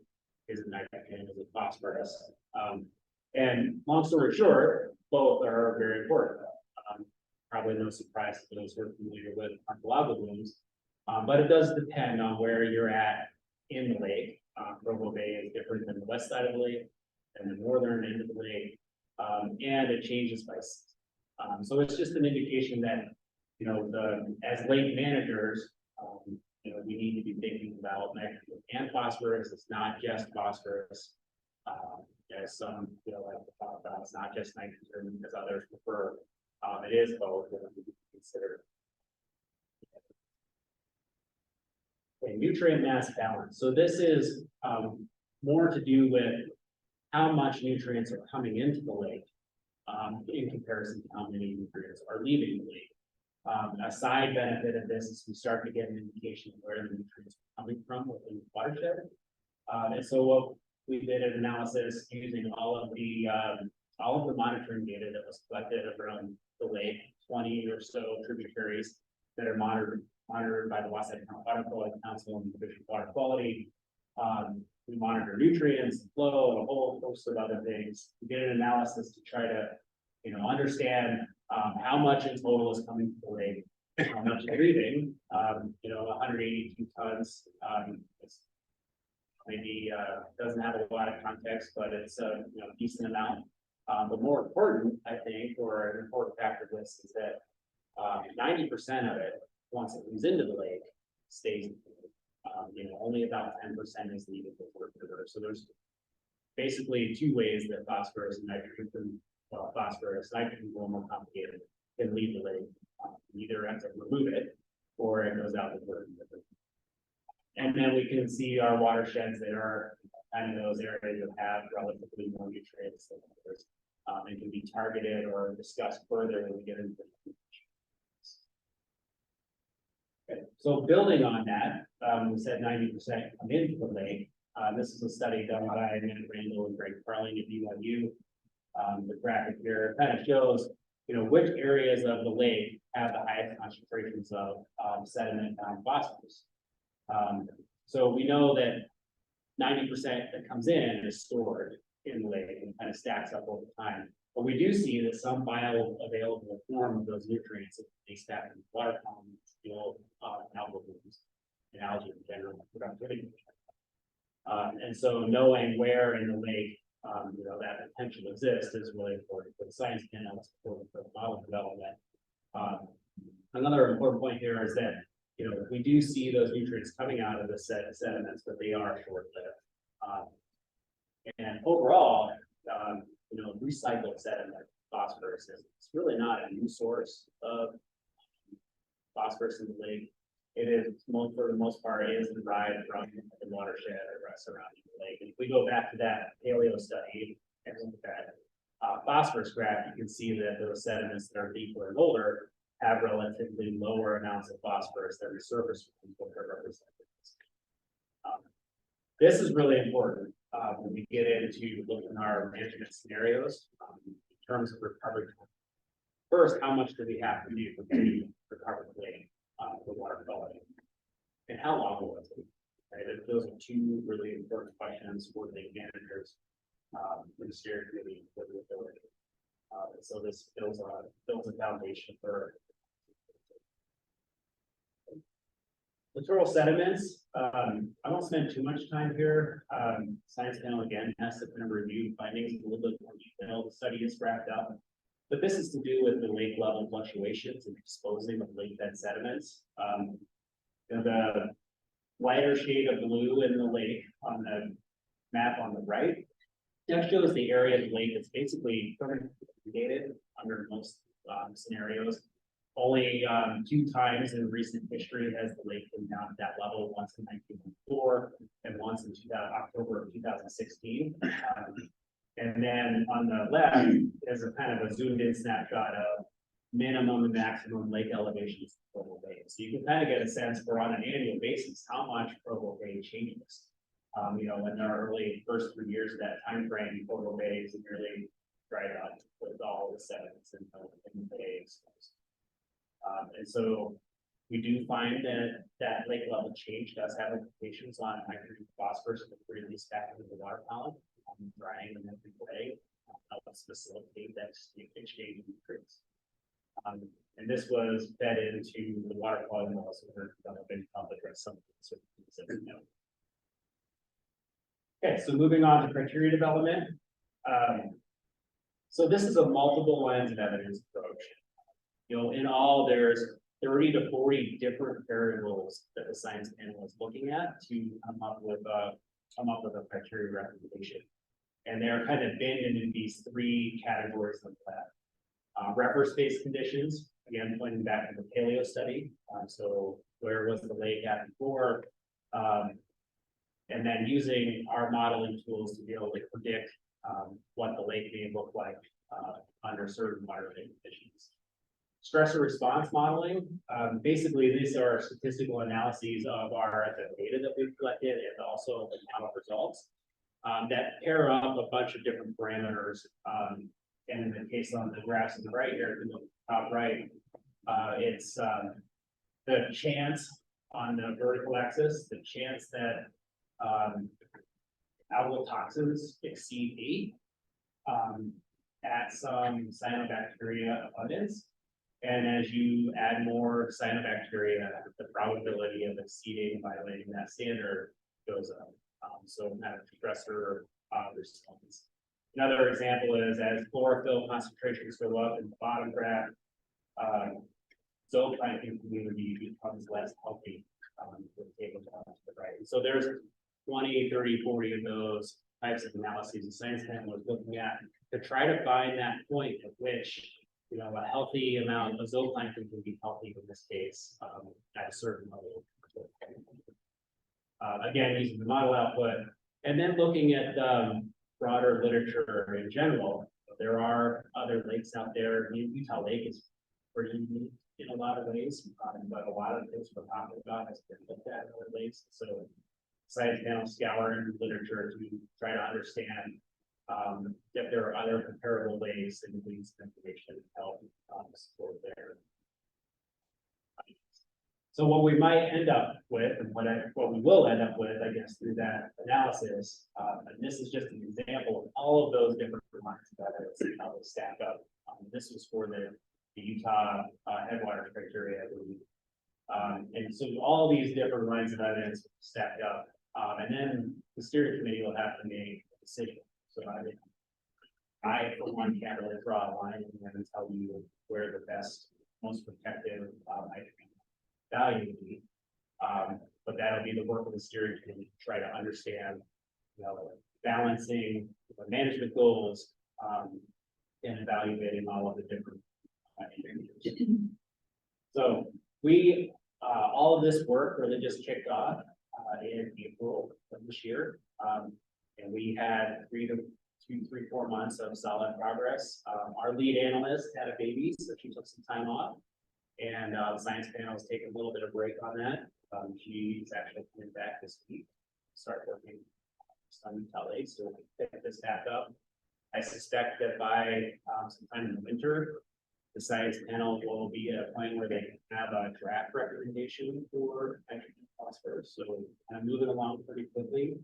Is it nitrogen? Is it phosphorus? And long story short, both are very important. Probably no surprise to those who are familiar with harmful algal blooms, but it does depend on where you're at in the lake. Provo Bay is different than the west side of the lake and the northern end of the lake, and it changes by season. So it's just an indication that, as lake managers, we need to be thinking about nitrogen and phosphorus. It's not just phosphorus. As some, like to talk about, it's not just nitrogen as others prefer. It is both that we need to consider. Okay, nutrient mass balance. So this is more to do with how much nutrients are coming into the lake in comparison to how many nutrients are leaving the lake. A side benefit of this is we start to get an indication of where the nutrients are coming from within the watershed. And so what we did an analysis using all of the monitoring data that was collected around the lake, 20 or so tributaries that are monitored by the Wasatch County Water Quality Council and the Division of Water Quality. We monitor nutrients, flow, and a whole host of other things. We did an analysis to try to, understand how much in total is coming to the lake, how much is leaving. 182 tons. It's maybe doesn't have a lot of context, but it's a decent amount. But more important, I think, or an important factor of this is that 90% of it, once it comes into the lake, stays in the lake. Only about 10% is needed before the river. So there's basically two ways that phosphorus and nitrogen, nitrogen is a little more complicated, can leave the lake. Either have to remove it, or it goes out the river. And then we can see our watersheds that are kind of those areas that have relatively more nutrients than others. And can be targeted or discussed further when we get into the. Okay, so building on that, we said 90% come into the lake. This is a study done by Amanda Randall and Greg Carling at BYU. The graphic here kind of shows, which areas of the lake have the highest concentrations of sediment and phosphorus. So we know that 90% that comes in is stored in the lake and kind of stacks up over time. But we do see that some bioavailable form of those nutrients, they stack in the water column, algal blooms, and algae in general, productivity. And so knowing where in the lake, that potential exists is really important for the science panel, it's important for the model development. Another important point here is that, we do see those nutrients coming out of the sediments, but they are short-lived. And overall, recycled sediment phosphorus is really not a new source of phosphorus in the lake. It is, for the most part, is derived from the watershed or surrounding the lake. And if we go back to that paleo study and look at phosphorus graph, you can see that those sediments that are deeper and older have relatively lower amounts of phosphorus than the surface ones that are represented. This is really important when we get into looking at our management scenarios in terms of recovery. First, how much do we have to do to recover the lake for water quality? And how long will it take? Right? Those are two really important questions for the managers in the steering committee for the ability. So this builds a foundation for littoral sediments. I won't spend too much time here. Science panel again has to kind of review findings in a little bit more detail. The study is wrapped up, but this is to do with the lake level fluctuations and exposing of lake bed sediments. The lighter shade of blue in the lake on the map on the right, that shows the area of the lake that's basically irrigated under most scenarios. Only 2 times in recent history has the lake been down at that level, once in 1994 and once in October of 2016. And then on the left is a kind of a zoomed in snapshot of minimum and maximum lake elevations in Provo Bay. So you can kind of get a sense for on an annual basis how much Provo Bay changes. In our early first 3 years of that time frame, Provo Bay is nearly dried up with all the sediments in the bay. And so we do find that lake level change does have implications on nitrogen phosphorus that release back into the water column, drying and every way helps facilitate that exchange of nutrients. And this was fed into the water quality model, so we're developing to address some of the things that we know. Okay, so moving on to criteria development. So this is a multiple lines of evidence approach. In all, there's 30 to 40 different variables that the science panel is looking at to come up with a criteria recommendation. And they're kind of been in these three categories of that. Reference-based conditions, again, pointing back to the paleo study. So where was the lake at before? And then using our modeling tools to be able to predict what the lake may look like under certain water conditions. Stressor response modeling, basically these are statistical analyses of the data that we've collected and also the model results that pair up a bunch of different parameters. And in the case on the graphs on the right here, in the top right, it's the chance on the vertical axis, the chance that algal toxins exceed 8 at some cyanobacteria abundance. And as you add more cyanobacteria, the probability of exceeding and violating that standard goes up. So that stressor response. Another example is as chlorophyll concentrations go up in the bottom graph, zooplankton community becomes less healthy. The table to the right. So there's 20, 30, 40 of those types of analyses the science panel was looking at to try to find that point at which, you know, a healthy amount of zooplankton can be healthy in this case at a certain level. Again, using the model output and then looking at broader literature in general. There are other lakes out there. Utah Lake is pretty unique in a lot of ways, but a lot of things we're talking about has been looked at in other lakes. So science panel scouring literature to try to understand if there are other comparable ways and these information to help support there. So what we might end up with, and what we will end up with, I guess, through that analysis, and this is just an example of all of those different lines of evidence and how they stack up. This was for the Utah Headwaters criteria, I believe. And so all these different lines of evidence stacked up, and then the steering committee will have to make a decision. So I for one, can't really draw a line and tell you where the best, most protective value would be. But that'll be the work of the steering committee to try to understand, you know, balancing the management goals and evaluating all of the different indicators. So we all of this work really just kicked off in April of this year. And we had 4 months of solid progress. Our lead analyst had a baby, so she took some time off. And the science panel is taking a little bit of break on that. She's actually coming back this week, start working on Utah Lake, so we'll pick this back up. I suspect that by sometime in the winter, the science panel will be at a point where they have a draft recommendation for nitrogen phosphorus. So kind of moving along pretty quickly.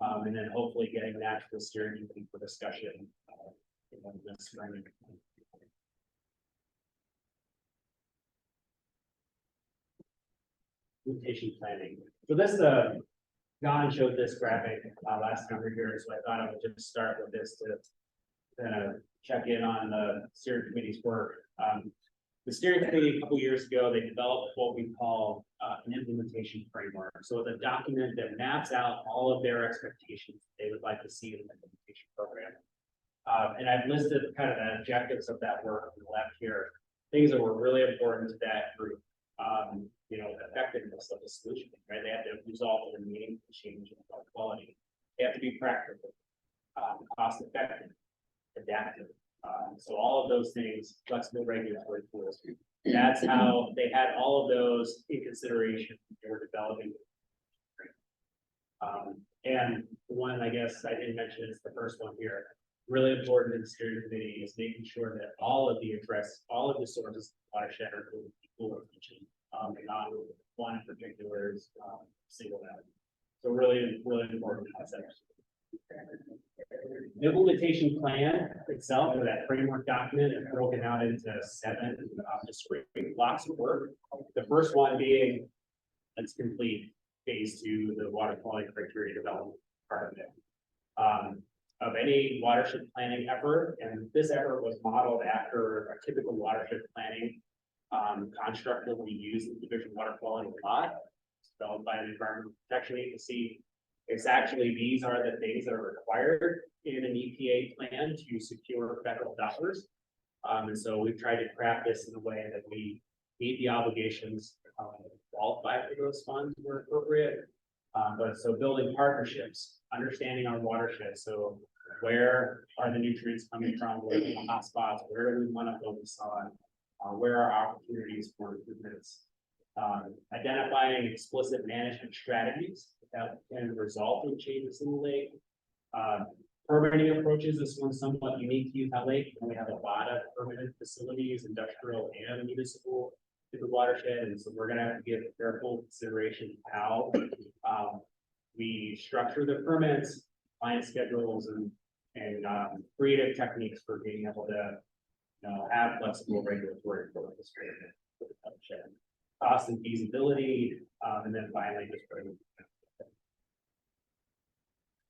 And then hopefully getting that to the steering committee for discussion this spring. Implementation planning. So this, Don showed this graphic last time we were here, so I thought I would just start with this to kind of check in on the steering committee's work. The steering committee a couple years ago, they developed what we call an implementation framework. So it's a document that maps out all of their expectations they would like to see in the implementation program. And I've listed kind of the objectives of that work on the left here. Things that were really important to that group. You know, effectiveness of the solution, right? They have to result in a meaningful change in quality. They have to be practical, cost effective, adaptive. So all of those things, flexible regulatory tools. That's how they had all of those in consideration when they were developing. And the one I guess I didn't mention is the first one here. Really important in the steering committee is making sure that all of the sources of watershed are equal attention. And not one in particular is single out. So really, really important concept. The implementation plan itself, or that framework document, is broken out into 7 discrete blocks of work. The first one being, let's complete phase 2, the water quality criteria development part of it. Of any watershed planning effort, and this effort was modeled after a typical watershed planning construct that we use in Division of Water Quality a lot. It's developed by the Environmental Protection Agency. It's actually, these are the things that are required in an EPA plan to secure federal dollars. And so we've tried to craft this in a way that we meet the obligations, qualify for those funds where appropriate. But so building partnerships, understanding our watershed. So where are the nutrients coming from? Where are the hotspots? Where do we want to focus on? Where are opportunities for improvements? Identifying explicit management strategies that can result in changes in the lake. Permitting approaches, this one's somewhat unique to Utah Lake, and we have a lot of permitted facilities, industrial and municipal, to the watershed, and so we're gonna have to give careful consideration how we structure the permits, client schedules, and creative techniques for being able to, have flexible regulatory approaches for the watershed. Cost and feasibility, and then finally just bring.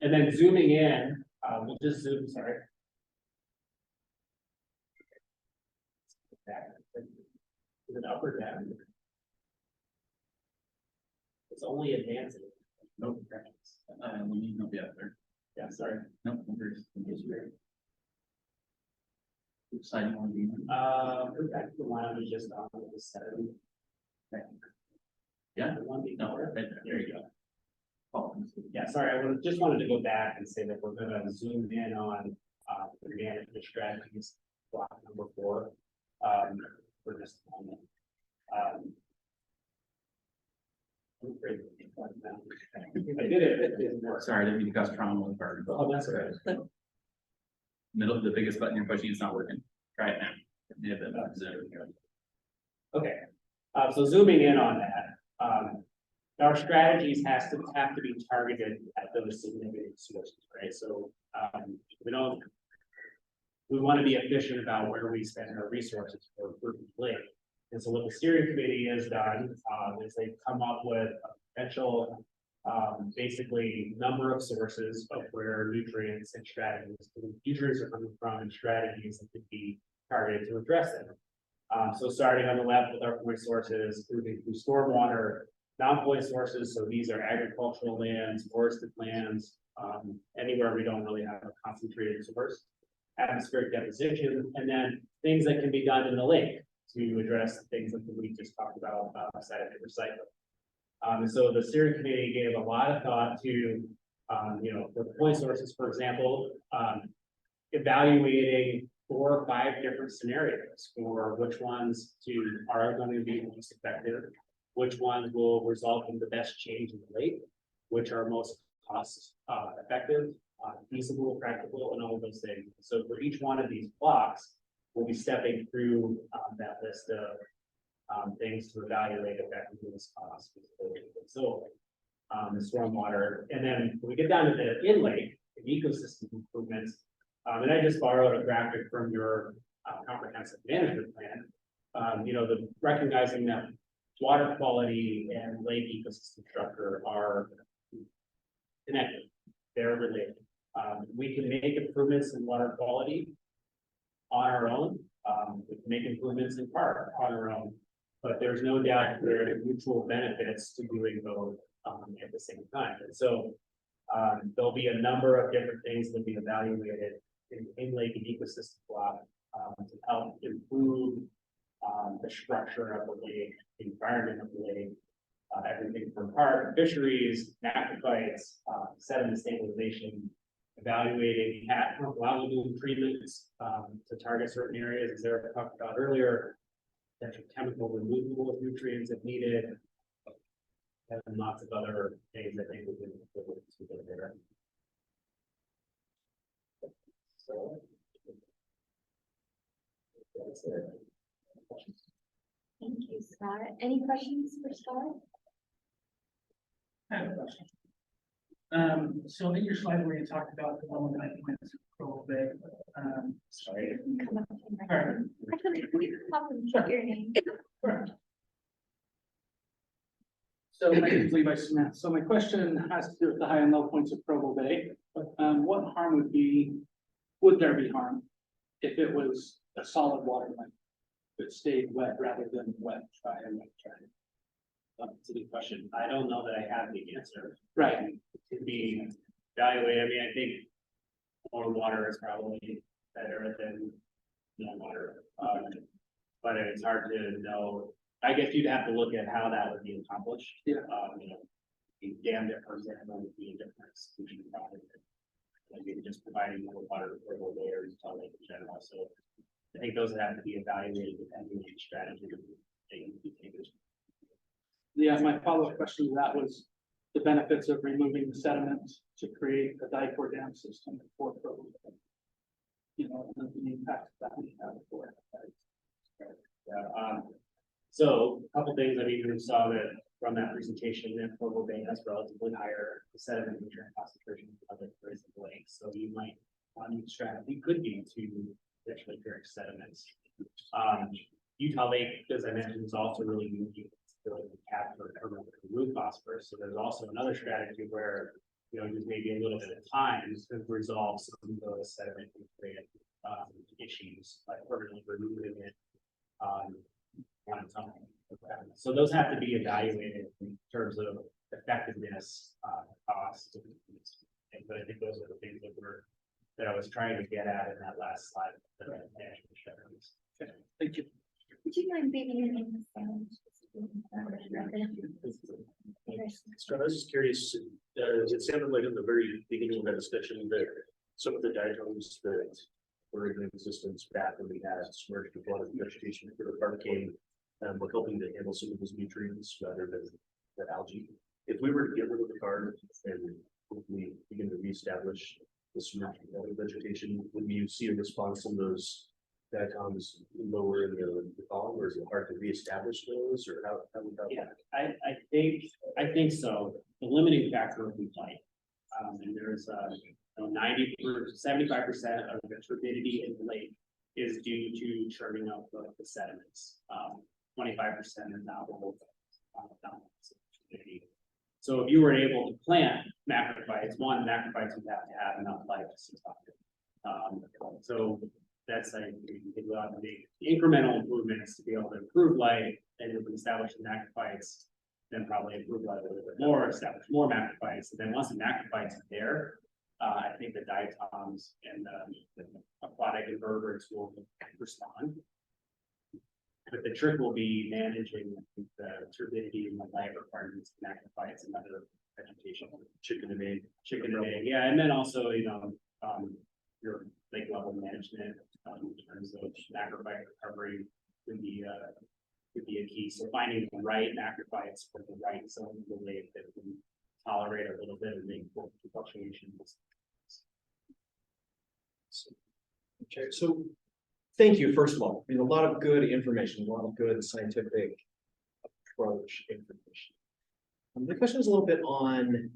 And then zooming in, we'll just zoom, sorry. Back. Is it up or down? It's only advancing. No corrections. We need no be up there. Yeah, sorry. No, there's. Which side you want to be on? Go back to the one I was just on with the 7. Yeah, The one no, before. right there you go. Oh, Yeah, sorry, just wanted to go back and say that we're gonna zoom in on, the management strategies, block number 4. For this moment. I'm afraid I did it. It didn't work. sorry, I didn't mean to cause trauma with our. Oh, that's all right. Middle, the biggest button you're pushing is not working. Try it now. Yeah, but, Okay, so zooming in on that, our strategies have to be targeted at those significant sources, right? So, we want to be efficient about where we spend our resources for improving the lake. And so what the steering committee has done, is they've come up with a potential, basically number of sources of where nutrients and strategies, nutrients are coming from and strategies that could be targeted to address them. So starting on the left with our point sources, moving through stormwater, non-point sources, so these are agricultural lands, forested lands, anywhere we don't really have a concentrated source. Atmospheric deposition, and then things that can be done in the lake to address things that we just talked about, sediment recycling. And so the steering committee gave a lot of thought to, for the point sources, for example, evaluating 4 or 5 different scenarios for which ones are going to be most effective, which ones will result in the best change in the lake, which are most cost effective, feasible, practical, and all of those things. So for each one of these blocks, we'll be stepping through that list of things to evaluate effectiveness, cost, feasibility, and so the stormwater. And then when we get down to the in-lake, the ecosystem improvements, and I just borrowed a graphic from your comprehensive management plan. The recognizing that water quality and lake ecosystem structure are connected, they're related. We can make improvements in water quality on our own. We can make improvements in part on our own, but there's no doubt there are mutual benefits to doing both at the same time. And so there'll be a number of different things that be evaluated in lake and ecosystem block to help improve the structure of the lake, the environment of the lake, everything from carp, fisheries, macrophytes, sediment stabilization, evaluating algae treatments to target certain areas, as Eric talked about earlier, potential chemical removal of nutrients if needed, and lots of other things that they would do there. So that's it. Thank you, Scott. Any questions for Scott? I have a question. So in your slide where you talked about the 119 points Provo Bay, sorry. Come up to the Alright. microphone. Come up and state your name. So my name is Levi Smith. So my question has to do with the high and low points of Provo Bay. What harm would there be harm if it was a solid water line? it stayed wet rather than wet dry and wet dry? It's a good question. I don't know that I have the answer. Right. To be evaluated, I mean, I think more water is probably better than no water. But it's hard to know. I guess you'd have to look at how that would be accomplished. Yeah. You know, the dam that, for example, would be a different solution probably. Like maybe just providing more water for the layers, to lake in general. So I think those would have to be evaluated depending on each strategy. Yeah, my follow-up question to that was the benefits of removing the sediment to create a dike or dam system for Provo Bay. You know, and the impact that we have for it. Yeah, so a couple things, I mean, we saw that from that presentation, that Provo Bay has relatively higher sediment nutrient concentration of the lake, so you might, one strategy could be to potentially correct sediments. Utah Lake, as I mentioned, is also really unique to capture or remove phosphorus, so there's also another strategy where, you know, just maybe a little bit of time to resolve some of those sediment nutrient issues by permanently removing it. On its own. So those have to be evaluated in terms of effectiveness, cost. But I think those are the things that I was trying to get at in that last slide. Okay, thank you. Would you mind leaving your name and So I was just curious, it sounded like in the very beginning of that discussion that some of the diatoms that were in existence back when we had submerged with a lot of vegetation for the parkade, we're helping to handle some of those nutrients rather than the algae. If we were to get rid of the card and hopefully begin to reestablish the submerged vegetation, would you see a response in those diatoms lower in the column, or is it hard to reestablish those, or how would that? Yeah, I think so. The limiting factor would be light. And there's 90 to 75% of the turbidity in the lake is due to churning of the sediments. 25% is now below turbidity. So if you were able to plant macrophytes, macrophytes would have to have enough life to survive. So that's like the incremental improvements to be able to improve life, and if we establish the macrophytes, then probably improve life a little bit more, establish more macrophytes, and then once the macrophytes are there, I think the diatoms and the aquatic invertebrates will respond. But the trick will be managing the turbidity and the light requirements of macrophytes and other vegetation. Chicken and egg, yeah, and then also, you know, your lake level management in terms of macrophyte recovery would be a key. So finding the right macrophytes for the right zone of the lake that can tolerate a little bit of the fluctuations. Okay, so thank you, first of all. I mean, a lot of good information, a lot of good scientific approach information. The question is a little bit on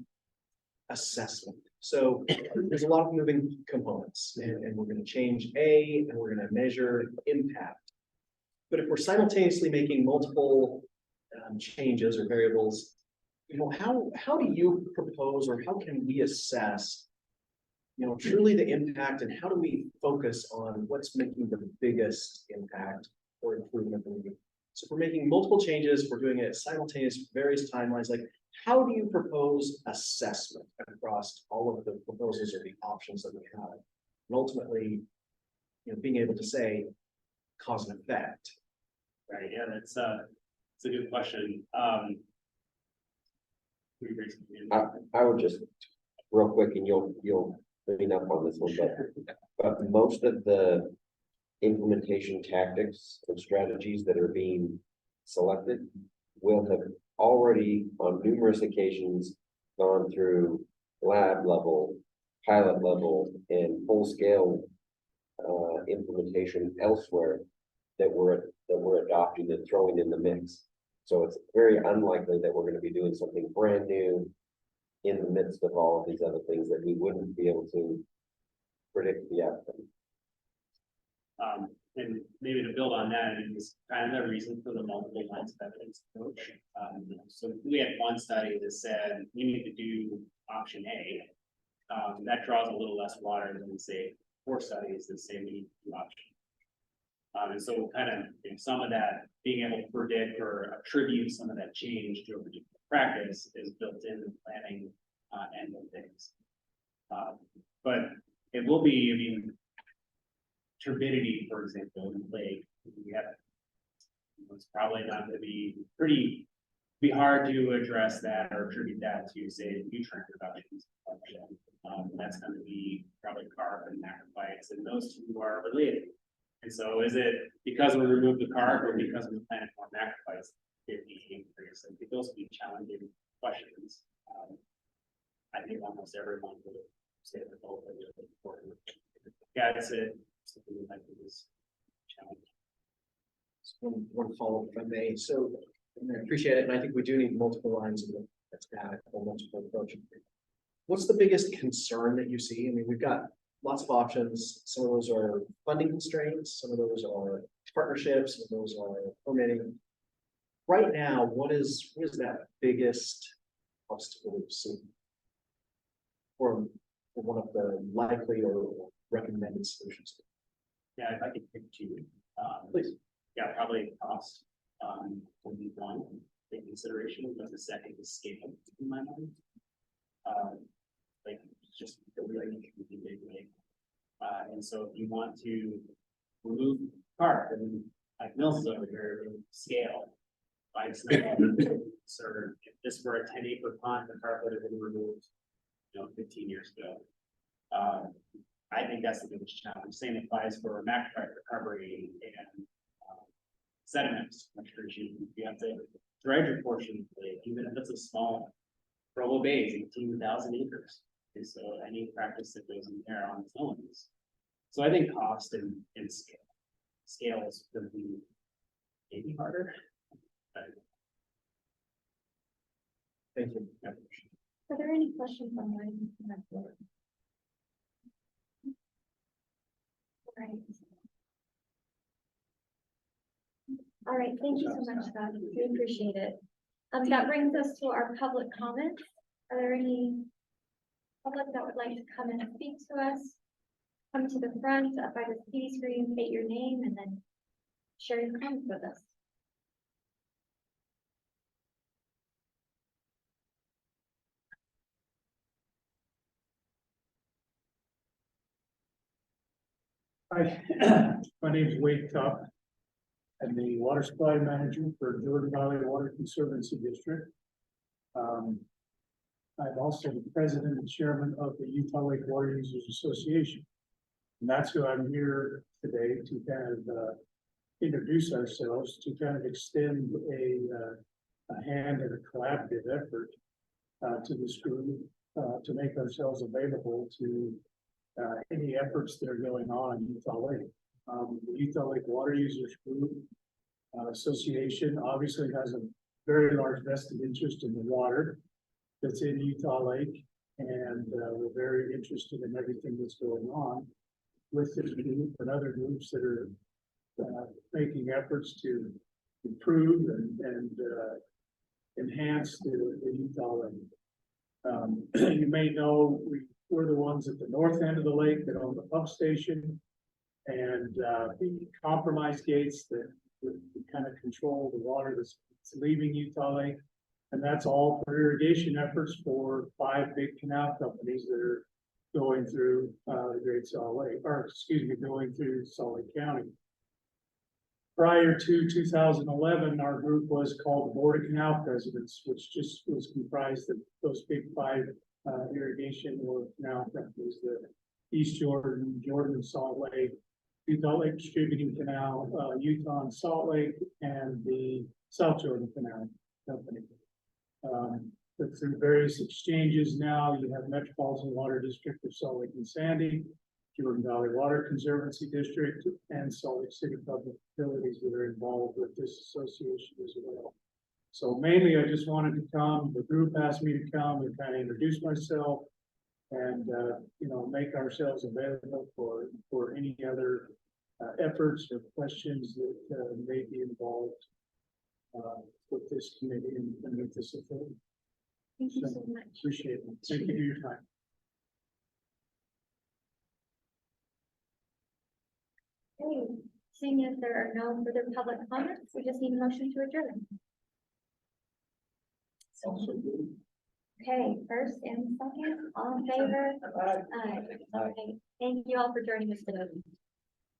assessment. So there's a lot of moving components, and we're going to change A, and we're going to measure impact. But if we're simultaneously making multiple changes or variables, you know, how do you propose, or how can we assess, you know, truly the impact, and how do we focus on what's making the biggest impact or improvement? So if we're making multiple changes, we're doing it simultaneous, various timelines, like how do you propose assessment across all of the proposals or the options that we have? And ultimately, you know, being able to say cause and effect. Right, yeah, it's a good question. I would just, real quick, and you'll clean up on this one, but most of the implementation tactics and strategies that are being selected will have already on numerous occasions gone through lab level, pilot level, and full scale implementation elsewhere that we're adopting and throwing in the mix. So it's very unlikely that we're going to be doing something brand new in the midst of all of these other things that we wouldn't be able to predict the outcome. And maybe to build on that, it is kind of the reason for the multiple lines of evidence approach. So we had one study that said we need to do option A. That draws a little less water than say 4 studies that say we need to do And so kind of, some of that, being able to predict or attribute some of that change to a particular practice is built into the planning, end of things. But it will be, I mean, turbidity, for example, in the lake, we have. It's probably not gonna be hard to address that or attribute that to, say, nutrient reductions. That's gonna be probably carp and macrophytes, and those two are related. And so is it because we removed the carp or because we planted more macrophytes? If the increase, I think those would be challenging questions. I think almost everyone would say that both are really important. Yeah, it's something that is challenging. One follow-up if I may, so and I appreciate it, and I think we do need multiple lines of attack or multiple approaches. What's the biggest concern that you see? I mean, we've got lots of options, some of those are funding constraints, some of those are partnerships, some of those are permitting. Right now, what is that biggest obstacle you see? Or one of the likely or recommended solutions? Yeah, if I could pick two. Please. Yeah, probably cost, would be one big consideration, but the second is scale in my mind. Like, just really big way. And so if you want to remove carp, and like Mills is over here, in scale. By or if this were a 10-acre pond, the carp would have been removed, 15 years ago. I think that's the biggest challenge. Same applies for macrophyte recovery and sediment restoration. You have to dredge your portion of the lake, even if it's a small Provo Bay is 18,000 acres. And so any practice that goes in there on its own is. So I think cost and scale. Scale is going to be maybe harder. But Thank you. yeah. Are there any questions online? Right. All right, thank you so much, Scott. We appreciate it. That brings us to our public comments. Are there any public that would like to come and speak to us? Come to the front, up by the TV screen, state your name, and then share your comments with us. Hi, my name is Wade Tuck. I'm the water supply manager for Jordan Valley Water Conservancy District. I'm also the president and chairman of the Utah Lake Water Users Association. And that's who I'm here today to kind of introduce ourselves, to kind of extend a hand and a collaborative effort to this group to make ourselves available to any efforts that are going on in Utah Lake. The Utah Lake Water Users Group Association obviously has a very large vested interest in the water that's in Utah Lake, and we're very interested in everything that's going on with this group and other groups that are making efforts to improve and enhance the Utah Lake. You may know we're the ones at the north end of the lake that own the pump station and the compromise gates that kind of control the water that's leaving Utah Lake. And that's all for irrigation efforts for 5 big canal companies that are going through the Great Salt Lake, or excuse me, going through Salt Lake County. Prior to 2011, our group was called the Board of Canal Presidents, which just was comprised of those big 5 irrigation or canal companies, the East Jordan, Jordan Salt Lake, Utah Lake Distributing Canal, Utah and Salt Lake, and the South Jordan Canal Company. But through various exchanges now, you have Metropolitan Water District of Salt Lake and Sandy, Jordan Valley Water Conservancy District, and Salt Lake City Public Utilities that are involved with this association as well. So mainly, I just wanted to come. The group asked me to come and kind of introduce myself and, make ourselves available for any other efforts or questions that may be involved with this committee and with this authority. Thank you so much. Appreciate it. Thank you for your time. Okay, Seeing as there are no further public comments, we just need a motion to adjourn. Okay, first and second, all in favor? Aye. Okay, thank you all for joining us today.